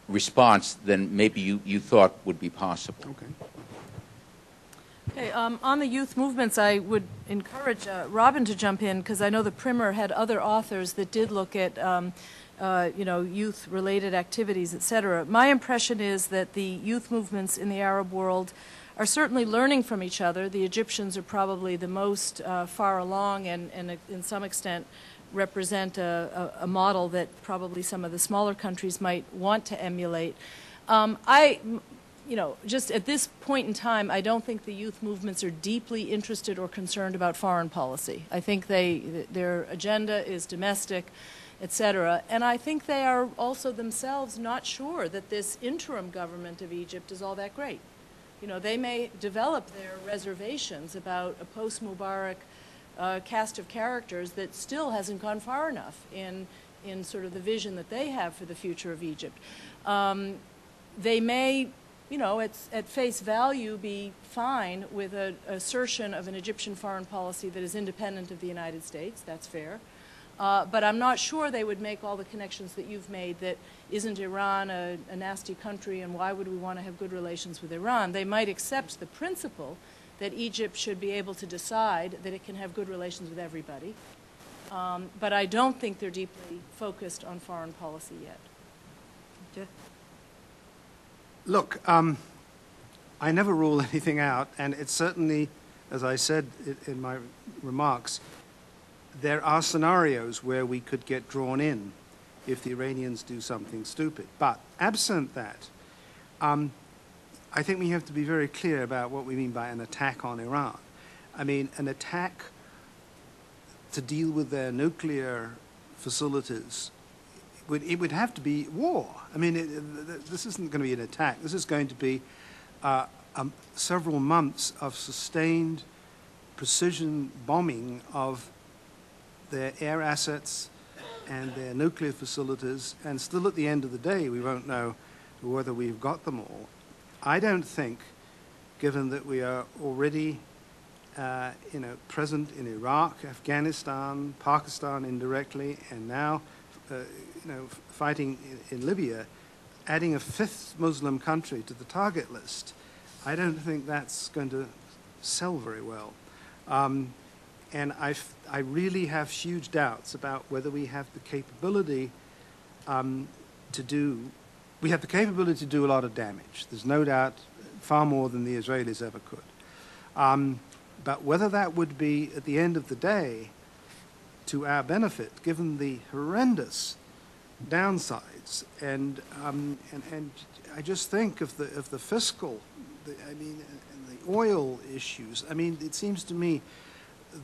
response than maybe you thought would be possible. Okay. Okay, on the youth movements, I would encourage Robin to jump in, because I know the primer had other authors that did look at youth-related activities, et cetera. My impression is that the youth movements in the Arab world are certainly learning from each other. The Egyptians are probably the most far along, and in some extent represent a model that probably some of the smaller countries might want to emulate. Just at this point in time, I don't think the youth movements are deeply interested or concerned about foreign policy. I think their agenda is domestic, et cetera. And I think they are also themselves not sure that this interim government of Egypt is all that great. They may develop their reservations about a post-Mubarak cast of characters that still hasn't gone far enough in sort of the vision that they have for the future of Egypt. They may, at face value, be fine with an assertion of an Egyptian foreign policy that is independent of the United States. That's fair. But I'm not sure they would make all the connections that you've made, that isn't Iran a nasty country and why would we want to have good relations with Iran? They might accept the principle that Egypt should be able to decide that it can have good relations with everybody. But I don't think they're deeply focused on foreign policy yet. Jeff? Look, I never rule anything out, and it's certainly, as I said in my remarks, there are scenarios where we could get drawn in if the Iranians do something stupid. But absent that, I think we have to be very clear about what we mean by an attack on Iran. I mean, an attack to deal with their nuclear facilities, it would have to be war. I mean, this isn't going to be an attack. This is going to be several months of sustained precision bombing of their air assets and their nuclear facilities, and still at the end of the day, we won't know whether we've got them all. I don't think, given that we are already present in Iraq, Afghanistan, Pakistan indirectly, and now fighting in Libya, adding a fifth Muslim country to the target list, I don't think that's going to sell very well. And I really have huge doubts about whether we have the capability to do. We have the capability to do a lot of damage. There's no doubt, far more than the Israelis ever could. But whether that would be, at the end of the day, to our benefit, given the horrendous downsides, and I just think of the fiscal, and the oil issues. I mean, it seems to me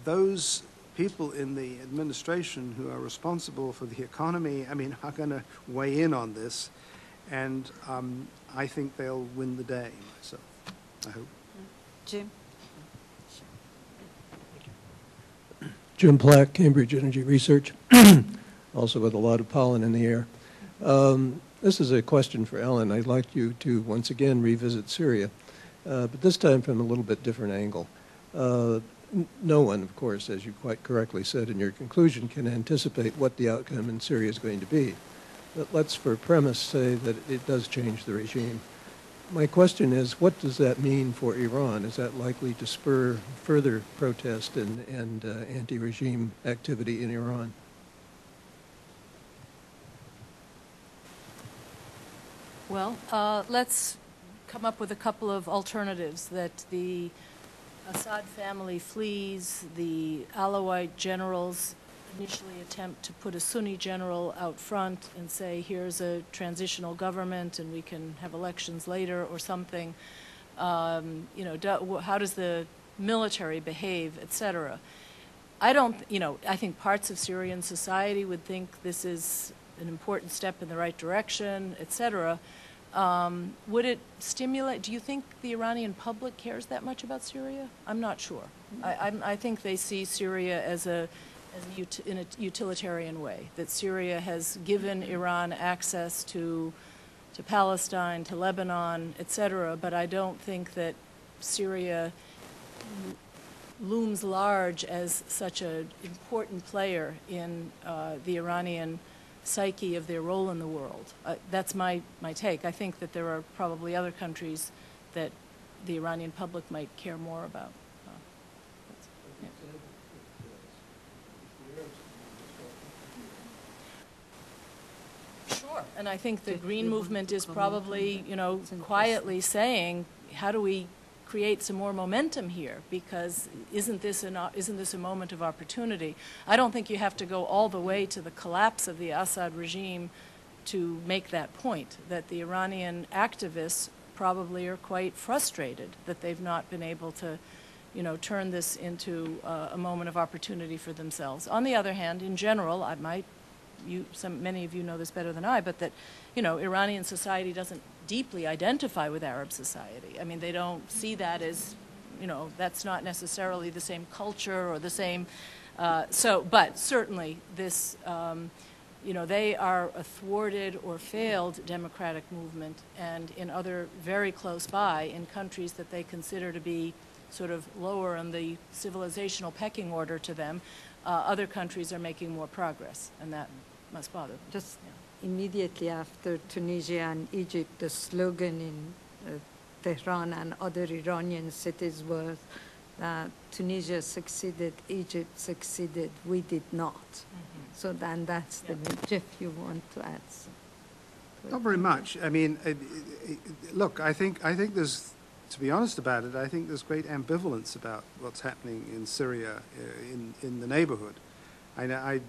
those people in the administration who are responsible for the economy, are going to weigh in on this, and I think they'll win the day myself, I hope. Jim? Jim Plack, Cambridge Energy Research, also with a lot of pollen in the air. This is a question for Ellen. I'd like you to once again revisit Syria, but this time from a little bit different angle. No one, of course, as you quite correctly said in your conclusion, can anticipate what the outcome in Syria is going to be. But let's, for premise, say that it does change the regime. My question is, what does that mean for Iran? Is that likely to spur further protest and anti-regime activity in Iran? Well, let's come up with a couple of alternatives. That the Assad family flees, the Alawite generals initially attempt to put a Sunni general out front and say, here's a transitional government and we can have elections later or something. You know, how does the military behave, et cetera? I don't, you know, I think parts of Syrian society would think this is an important step in the right direction, et cetera. Would it stimulate, do you think the Iranian public cares that much about Syria? I'm not sure. I think they see Syria as in a utilitarian way, that Syria has given Iran access to Palestine, to Lebanon, et cetera, but I don't think that Syria looms large as such an important player in the Iranian psyche of their role in the world. That's my take. I think that there are probably other countries that the Iranian public might care more about. Yeah. Sure, and I think the Green Movement is probably, you know, quietly saying, how do we create some more momentum here, because isn't this a moment of opportunity? I don't think you have to go all the way to the collapse of the Assad regime to make that point, that the Iranian activists probably are quite frustrated that they've not been able to, you know, turn this into a moment of opportunity for themselves. On the other hand, in general, many of you know this better than I, but that, you know, Iranian society doesn't deeply identify with Arab society. I mean, they don't see that as, you know, that's not necessarily the same culture or the same, but certainly this, you know, they are a thwarted or failed democratic movement, and in other very close by, in countries that they consider to be sort of lower on the civilizational pecking order to them, other countries are making more progress, and that must bother them. Just immediately after Tunisia and Egypt, the slogan in Tehran and other Iranian cities was that Tunisia succeeded, Egypt succeeded, we did not. Mm-hmm. So then that's the Jeff, you want to add something? Not very much. I mean, look, I think there's, to be honest about it, I think there's great ambivalence about what's happening in Syria, in the neighborhood. I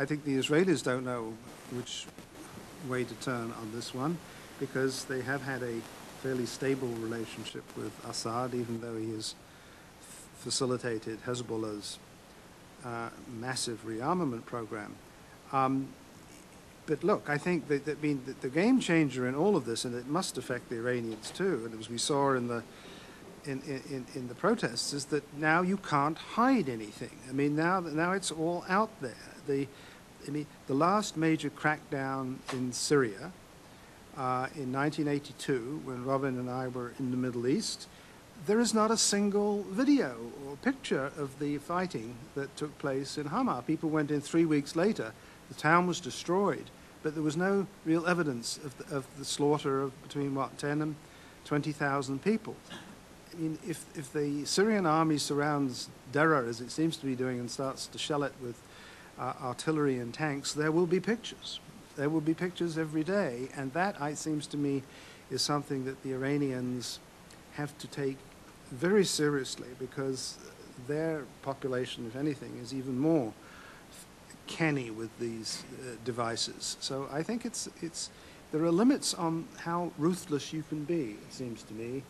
think the Israelis don't know which way to turn on this one, because they have had a fairly stable relationship with Assad, even though he has facilitated Hezbollah's massive rearmament program. But look, I think that the game changer in all of this, and it must affect the Iranians too, and as we saw in the protests, is that now you can't hide anything. I mean, now it's all out there. The last major crackdown in Syria in 1982, when Robin and I were in the Middle East, there is not a single video or picture of the fighting that took place in Hama. People went in 3 weeks later. The town was destroyed, but there was no real evidence of the slaughter of between, 10 and 20,000 people. I mean, if the Syrian army surrounds Deraa, as it seems to be doing, and starts to shell it with artillery and tanks, there will be pictures. There will be pictures every day, and that, it seems to me, is something that the Iranians have to take very seriously, because their population, if anything, is even more canny with these devices. So I think there are limits on how ruthless you can be, it seems to me,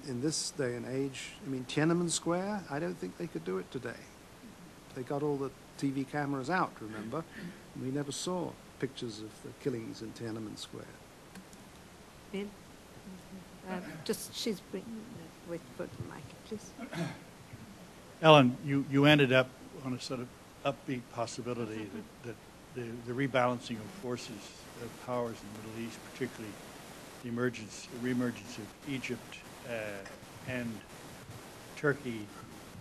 in this day and age. I mean, Tiananmen Square, I don't think they could do it today. They got all the TV cameras out, remember? And we never saw pictures of the killings in Tiananmen Square. Bill? She's bringing, wait for the mic, please. Ellen, you ended up on a sort of upbeat possibility that the rebalancing of forces, of powers in the Middle East, particularly the reemergence of Egypt and Turkey,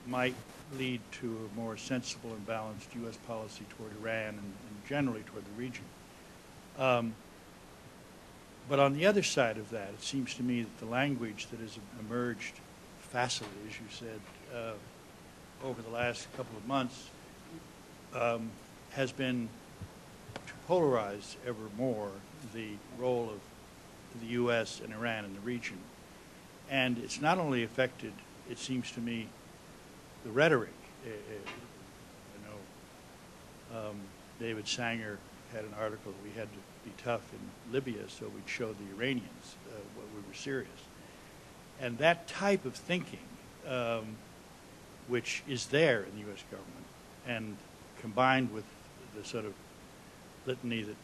might lead to a more sensible and balanced U.S. policy toward Iran and generally toward the region. But on the other side of that, it seems to me that the language that has emerged facilely, as you said, over the last couple of months, has been to polarize ever more the role of the U.S. and Iran in the region. And it's not only affected, it seems to me, the rhetoric. I know David Sanger had an article that we had to be tough in Libya, so we'd show the Iranians what we were serious. And that type of thinking, which is there in the U.S. government, and combined with the sort of litany that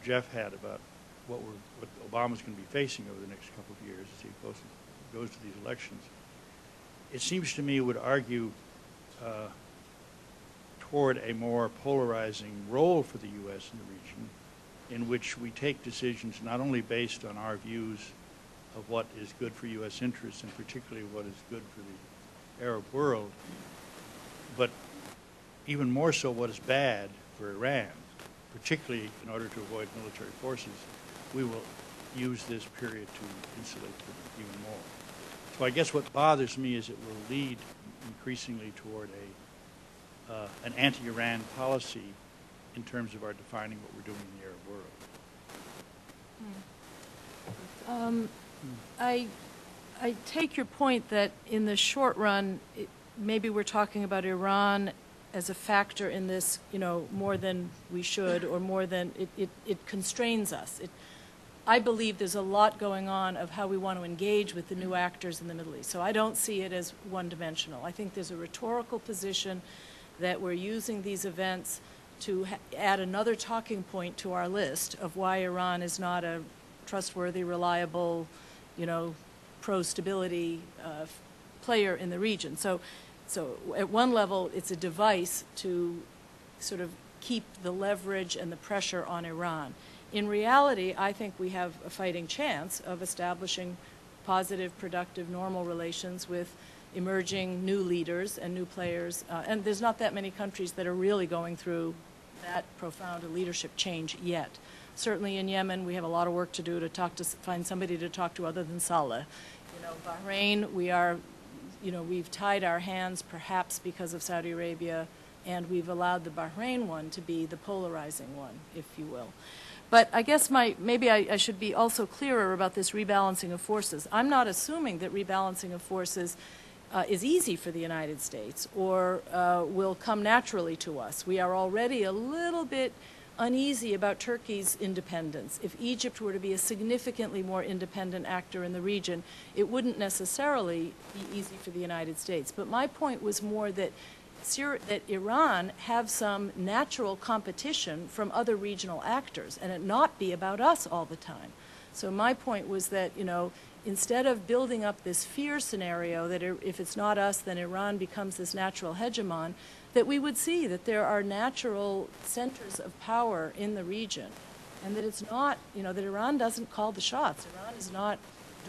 Jeff had about what Obama's going to be facing over the next couple of years as he goes to these elections, it seems to me would argue toward a more polarizing role for the U.S. in the region, in which we take decisions not only based on our views of what is good for U.S. interests, and particularly what is good for the Arab world, but even more so what is bad for Iran, particularly in order to avoid military forces. We will use this period to insulate them even more. So I guess what bothers me is it will lead increasingly toward an anti-Iran policy in terms of our defining what we're doing in the Arab world. I take your point that in the short run, maybe we're talking about Iran as a factor in this, more than we should, or more than it constrains us. I believe there's a lot going on of how we want to engage with the new actors in the Middle East. So I don't see it as one-dimensional. I think there's a rhetorical position that we're using these events to add another talking point to our list of why Iran is not a trustworthy, reliable, pro-stability player in the region. So at one level, it's a device to sort of keep the leverage and the pressure on Iran. In reality, I think we have a fighting chance of establishing positive, productive, normal relations with emerging new leaders and new players. And there's not that many countries that are really going through that profound a leadership change yet. Certainly in Yemen, we have a lot of work to do to find somebody to talk to other than Saleh. Bahrain, we've tied our hands perhaps because of Saudi Arabia, and we've allowed the Bahrain one to be the polarizing one, if you will. But I guess maybe I should be also clearer about this rebalancing of forces. I'm not assuming that rebalancing of forces is easy for the United States or will come naturally to us. We are already a little bit uneasy about Turkey's independence. If Egypt were to be a significantly more independent actor in the region, it wouldn't necessarily be easy for the United States. But my point was more that Iran have some natural competition from other regional actors and it not be about us all the time. So my point was that, instead of building up this fear scenario that if it's not us, then Iran becomes this natural hegemon, that we would see that there are natural centers of power in the region and that it's not, that Iran doesn't call the shots. Iran is not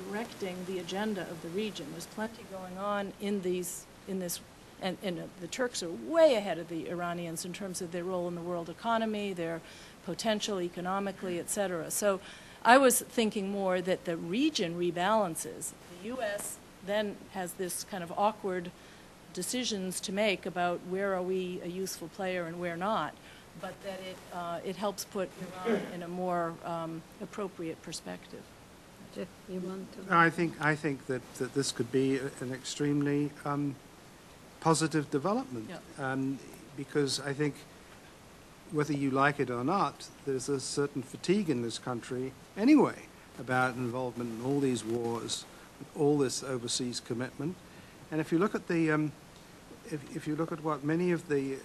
directing the agenda of the region. There's plenty going on in this, and the Turks are way ahead of the Iranians in terms of their role in the world economy, their potential economically, et cetera. So I was thinking more that the region rebalances. The U.S. then has this kind of awkward decisions to make about where are we a useful player and where not, but that it helps put Iran in a more appropriate perspective. Jeff, you want to? I think that this could be an extremely positive development, Yeah. because I think whether you like it or not, there's a certain fatigue in this country anyway about involvement in all these wars, all this overseas commitment. And if you look at the, if you look at what many of the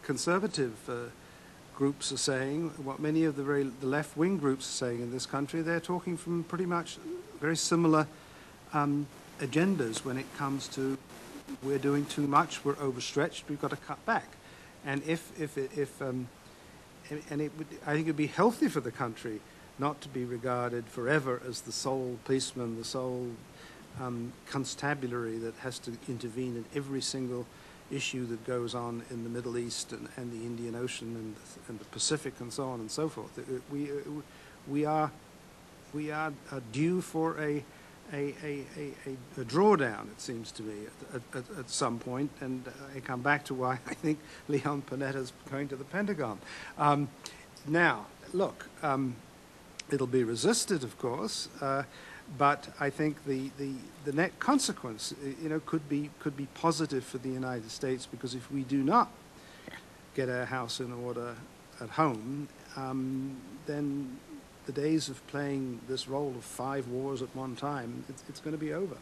conservative groups are saying, what many of the left-wing groups are saying in this country, they're talking from pretty much very similar agendas when it comes to we're doing too much, we're overstretched, we've got to cut back. And I think it would be healthy for the country not to be regarded forever as the sole policeman, the sole constabulary that has to intervene in every single issue that goes on in the Middle East and the Indian Ocean and the Pacific and so on and so forth. we are due for a drawdown, it seems to me, at some point, and I come back to why I think Leon Panetta's going to the Pentagon. Now, look, it'll be resisted, of course, but I think the net consequence, could be positive for the United States, because if we do not get our house in order at home, then the days of playing this role of 5 wars at one time, it's going to be over.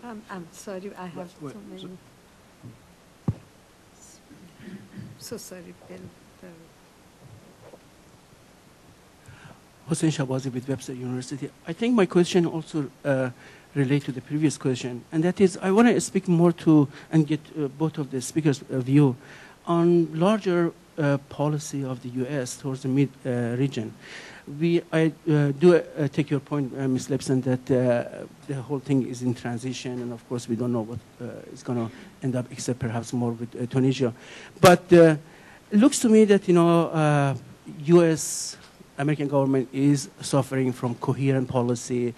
I'm sorry, I have so many. So sorry, Bill. Hossein Shabazi with Webster University. I think my question also relates to the previous question, and that is I want to speak more to and get both of the speakers' view on larger policy of the U.S. towards the mid-region. I do take your point, Ms. Lipson, that the whole thing is in transition, and of course we don't know what is going to end up, except perhaps more with Tunisia. But it looks to me that U.S. American government is suffering from coherent policy.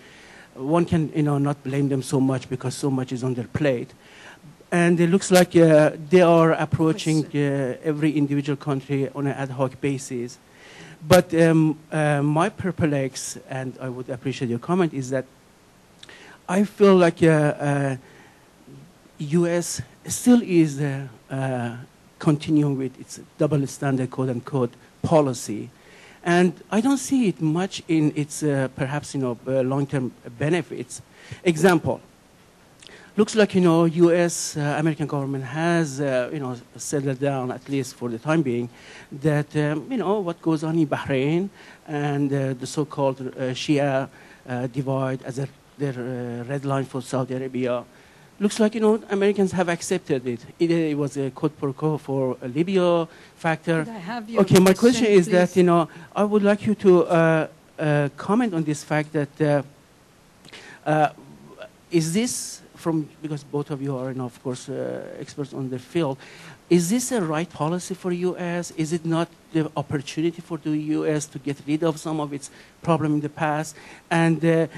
One can not blame them so much because so much is on their plate. And it looks like they are approaching every individual country on an ad hoc basis. But my perplex, and I would appreciate your comment, is that I feel like U.S. still is continuing with its double standard, quote unquote, policy. And I don't see it much in its perhaps long-term benefits. Example. Looks like, U.S. American government has, settled down, at least for the time being, that, what goes on in Bahrain and the so-called Shia divide as their red line for Saudi Arabia. Looks like, Americans have accepted it. Either it was a quid pro quo for a Libya factor. Could I have your Okay, my question is please? that, I would like you to comment on this fact that is this because both of you are, of course, experts on the field, is this a right policy for U.S.? Is it not the opportunity for the U.S. to get rid of some of its problem in the past? And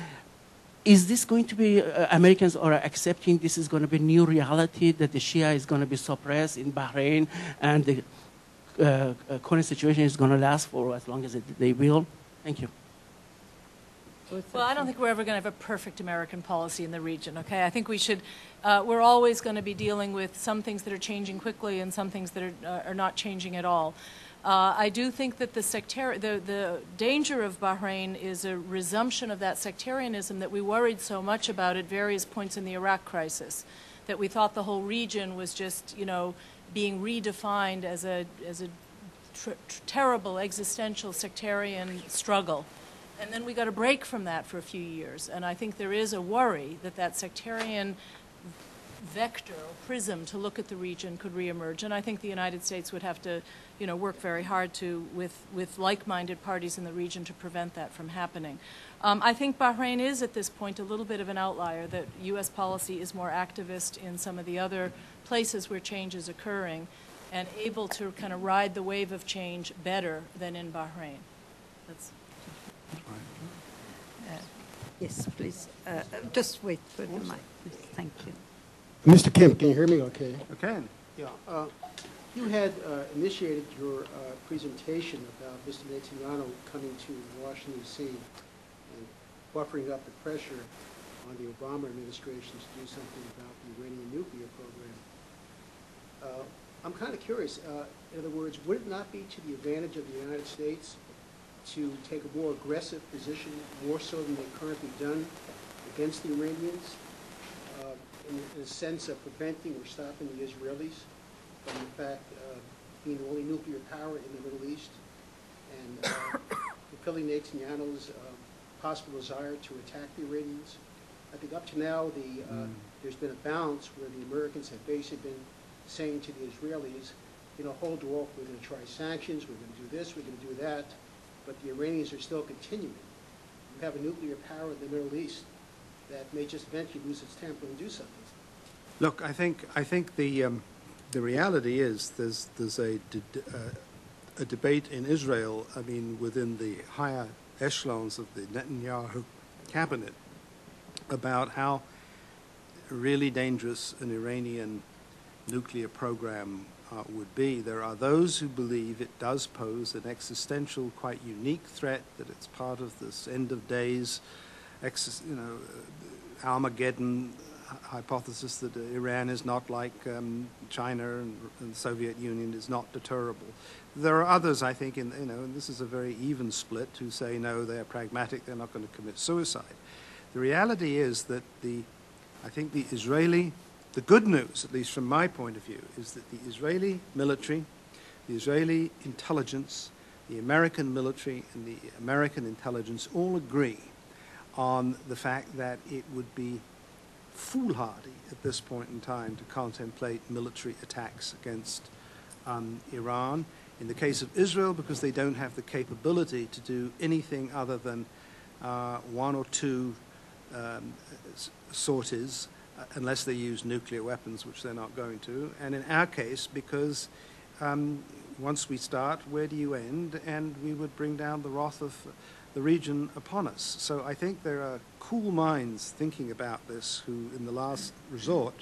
is this going to be, Americans are accepting this is going to be new reality, that the Shia is going to be suppressed in Bahrain, and the current situation is going to last for as long as they will? Thank you. Well, I don't think we're ever going to have a perfect American policy in the region, okay? I think we should, we're always going to be dealing with some things that are changing quickly and some things that are not changing at all. I do think that the danger of Bahrain is a resumption of that sectarianism that we worried so much about at various points in the Iraq crisis, that we thought the whole region was just, being redefined as a terrible existential sectarian struggle. And then we got a break from that for a few years. And I think there is a worry that that sectarian vector or prism to look at the region could reemerge. And I think the United States would have to, work very hard with like-minded parties in the region to prevent that from happening. I think Bahrain is at this point a little bit of an outlier, that U.S. policy is more activist in some of the other places where change is occurring and able to kind of ride the wave of change better than in Bahrain. That's Yes, please. Just wait for the mic, please. Thank you. Mr. Kim, can you hear me okay? Okay. Yeah. You had initiated your presentation about Mr. Netanyahu coming to Washington, D.C. and buffering up the pressure on the Obama administration to do something about the Iranian nuclear program. I'm kind of curious. In other words, would it not be to the advantage of the United States to take a more aggressive position, more so than they've currently done, against the Iranians, in a sense of preventing or stopping the Israelis from, in fact, being the only nuclear power in the Middle East, and fulfilling Netanyahu's possible desire to attack the Iranians? I think up to now, there's been a balance where the Americans have basically been saying to the Israelis, hold off, we're going to try sanctions, we're going to do this, we're going to do that. But the Iranians are still continuing. You have a nuclear power in the Middle East that may just eventually lose its temper and do something. Look, I think the reality is there's a debate in Israel, I mean, within the higher echelons of the Netanyahu cabinet, about how really dangerous an Iranian nuclear program would be. There are those who believe it does pose an existential, quite unique threat, that it's part of this end of days, Armageddon hypothesis that Iran is not like China and the Soviet Union, is not deterrable. There are others, I think, and this is a very even split, who say no, they're pragmatic, they're not going to commit suicide. The reality is that I think the good news, at least from my point of view, is that the Israeli military, the Israeli intelligence, the American military, and the American intelligence all agree on the fact that it would be foolhardy at this point in time to contemplate military attacks against Iran. In the case of Israel, because they don't have the capability to do anything other than one or two sorties, unless they use nuclear weapons, which they're not going to. And in our case, because once we start, where do you end? And we would bring down the wrath of the region upon us. So I think there are cool minds thinking about this who, in the last resort,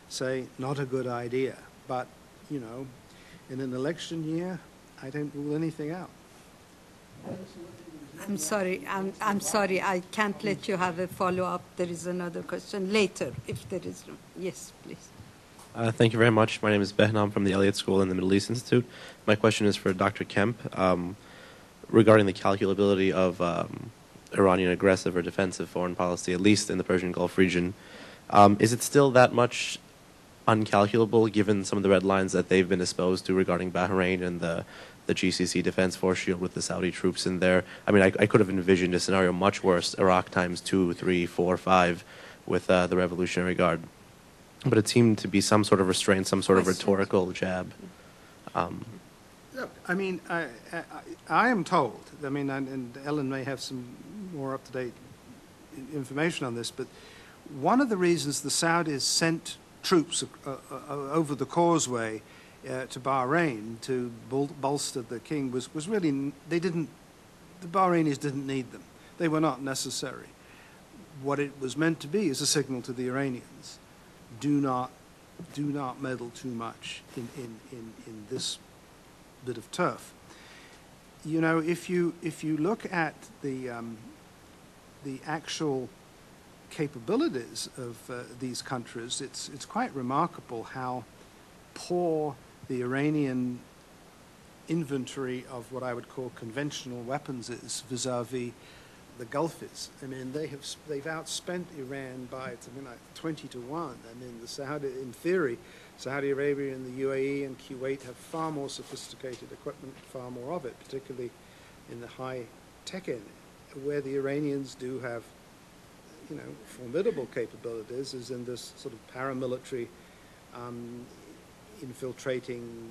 say, not a good idea. But, in an election year, I don't rule anything out. I'm sorry, I can't let you have a follow-up. There is another question later, if there is room. Yes, please. Thank you very much. My name is Behnam from the Elliott School in the Middle East Institute. My question is for Dr. Kemp regarding the calculability of Iranian aggressive or defensive foreign policy, at least in the Persian Gulf region. Is it still that much uncalculable given some of the red lines that they've been exposed to regarding Bahrain and the GCC Defense Force shield with the Saudi troops in there? I mean, I could have envisioned a scenario much worse, Iraq times 2, 3, 4, 5 with the Revolutionary Guard. But it seemed to be some sort of restraint, some sort of rhetorical jab. Look, I mean, I am told, and Ellen may have some more up-to-date information on this, but one of the reasons the Saudis sent troops over the causeway to Bahrain to bolster the king was really, the Bahrainis didn't need them. They were not necessary. What it was meant to be is a signal to the Iranians. Do not meddle too much in this bit of turf. If you look at the actual capabilities of these countries, it's quite remarkable how poor the Iranian inventory of what I would call conventional weapons is vis-a-vis the Gulf is. I mean, they've outspent Iran by 20 to 1. I mean, in theory, Saudi Arabia and the UAE and Kuwait have far more sophisticated equipment, far more of it, particularly in the high-tech end, where the Iranians do have, formidable capabilities, is in this sort of paramilitary, infiltrating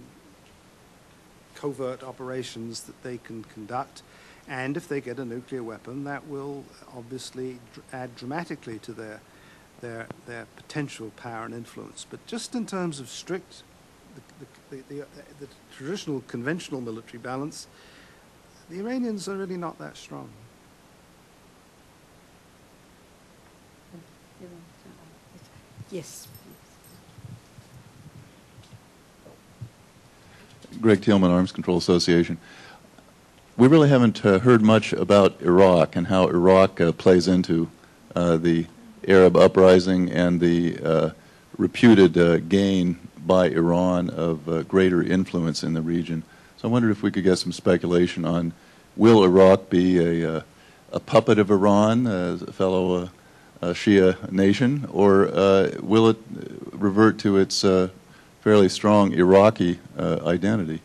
covert operations that they can conduct. And if they get a nuclear weapon, that will obviously add dramatically to their potential power and influence. But just in terms of strict, the traditional conventional military balance, the Iranians are really not that strong. Yes. Greg Thielman, Arms Control Association. We really haven't heard much about Iraq and how Iraq plays into the Arab uprising and the reputed gain by Iran of greater influence in the region. So I wondered if we could get some speculation on, will Iraq be a puppet of Iran, a fellow Shia nation, or will it revert to its fairly strong Iraqi identity?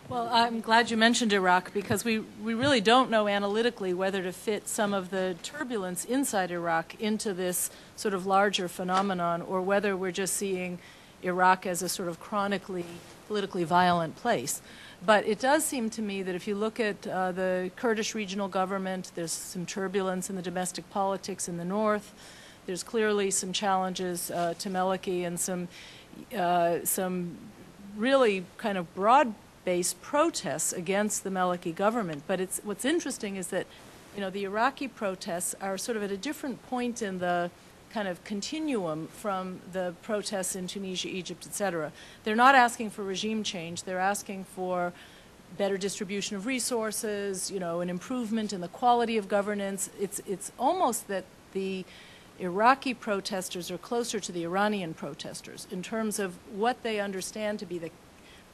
Well, I'm glad you mentioned Iraq, because we really don't know analytically whether to fit some of the turbulence inside Iraq into this sort of larger phenomenon, or whether we're just seeing Iraq as a sort of chronically politically violent place. But it does seem to me that if you look at the Kurdish regional government, there's some turbulence in the domestic politics in the north. There's clearly some challenges to Maliki and some really kind of broad-based protests against the Maliki government. But what's interesting is that, the Iraqi protests are sort of at a different point in the kind of continuum from the protests in Tunisia, Egypt, et cetera. They're not asking for regime change. They're asking for better distribution of resources, an improvement in the quality of governance. It's almost that the Iraqi protesters are closer to the Iranian protesters in terms of what they understand to be the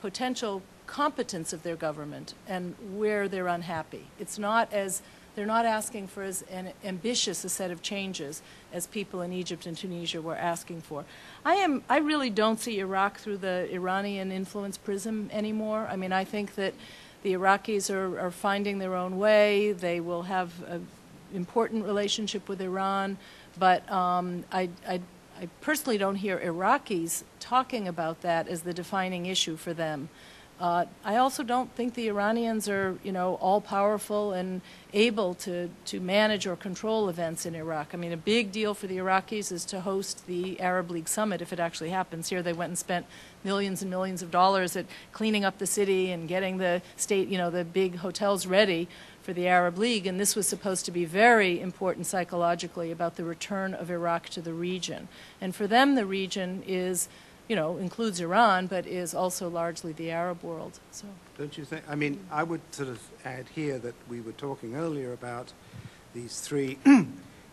potential competence of their government and where they're unhappy. They're not asking for as ambitious a set of changes as people in Egypt and Tunisia were asking for. I really don't see Iraq through the Iranian influence prism anymore. I mean, I think that the Iraqis are finding their own way. They will have an important relationship with Iran, but I personally don't hear Iraqis talking about that as the defining issue for them. I also don't think the Iranians are, all powerful and able to manage or control events in Iraq. I mean, a big deal for the Iraqis is to host the Arab League summit if it actually happens. Here they went and spent millions and millions of dollars at cleaning up the city and getting the state, the big hotels ready for the Arab League. And this was supposed to be very important psychologically about the return of Iraq to the region. And for them, the region is, includes Iran, but is also largely the Arab world. So, don't you think? I mean, I would sort of add here that we were talking earlier about these three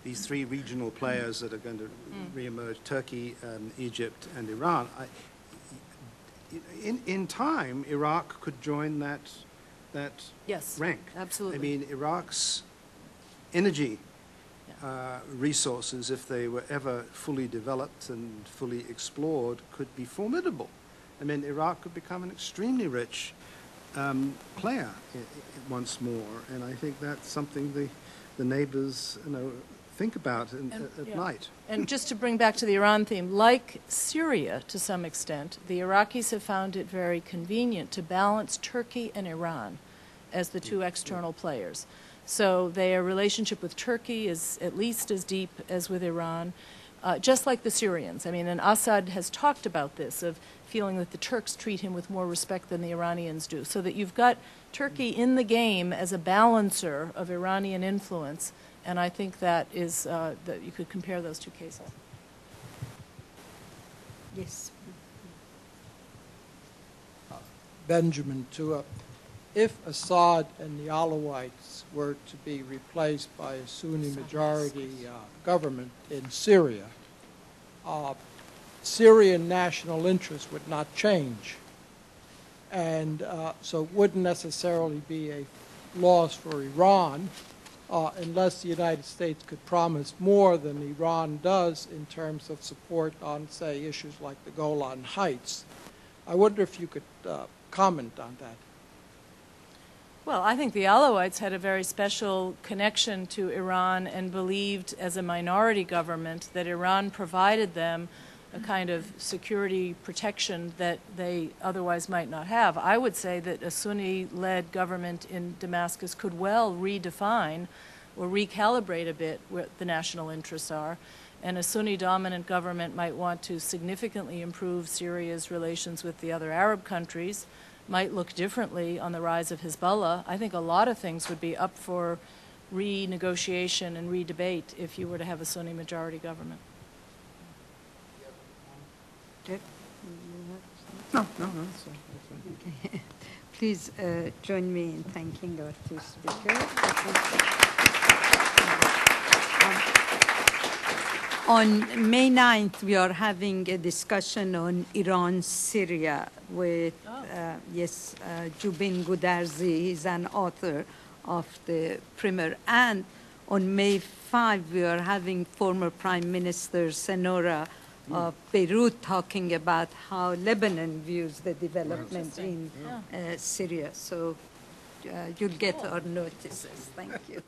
regional players that are going to reemerge: Turkey, Egypt, and Iran. In time, Iraq could join that yes, rank. Absolutely. I mean, Iraq's energy resources, if they were ever fully developed and fully explored, could be formidable. I mean, Iraq could become an extremely rich player once more, and I think that's something the neighbors, think about at night. And just to bring back to the Iran theme, like Syria to some extent, the Iraqis have found it very convenient to balance Turkey and Iran as the two external players. So their relationship with Turkey is at least as deep as with Iran, just like the Syrians. I mean, and Assad has talked about this, of feeling that the Turks treat him with more respect than the Iranians do. So that you've got Turkey in the game as a balancer of Iranian influence, and I think that is, that you could compare those two cases. Yes. Benjamin, if Assad and the Alawites were to be replaced by a Sunni majority government in Syria, Syrian national interest would not change. And so it wouldn't necessarily be a loss for Iran unless the United States could promise more than Iran does in terms of support on, say, issues like the Golan Heights. I wonder if you could comment on that. Well, I think the Alawites had a very special connection to Iran and believed as a minority government that Iran provided them a kind of security protection that they otherwise might not have. I would say that a Sunni-led government in Damascus could well redefine or recalibrate a bit what the national interests are, and a Sunni-dominant government might want to significantly improve Syria's relations with the other Arab countries, might look differently on the rise of Hezbollah. I think a lot of things would be up for renegotiation and redebate if you were to have a Sunni majority government. No, that's fine. Please join me in thanking our two speakers. On May 9th, we are having a discussion on Iran, Syria with, Jubin Gudarzi. He's an author of the primer. And on May 5, we are having former Prime Minister Senora of Beirut talking about how Lebanon views the development in Syria. So you'll get our notices. Thank you.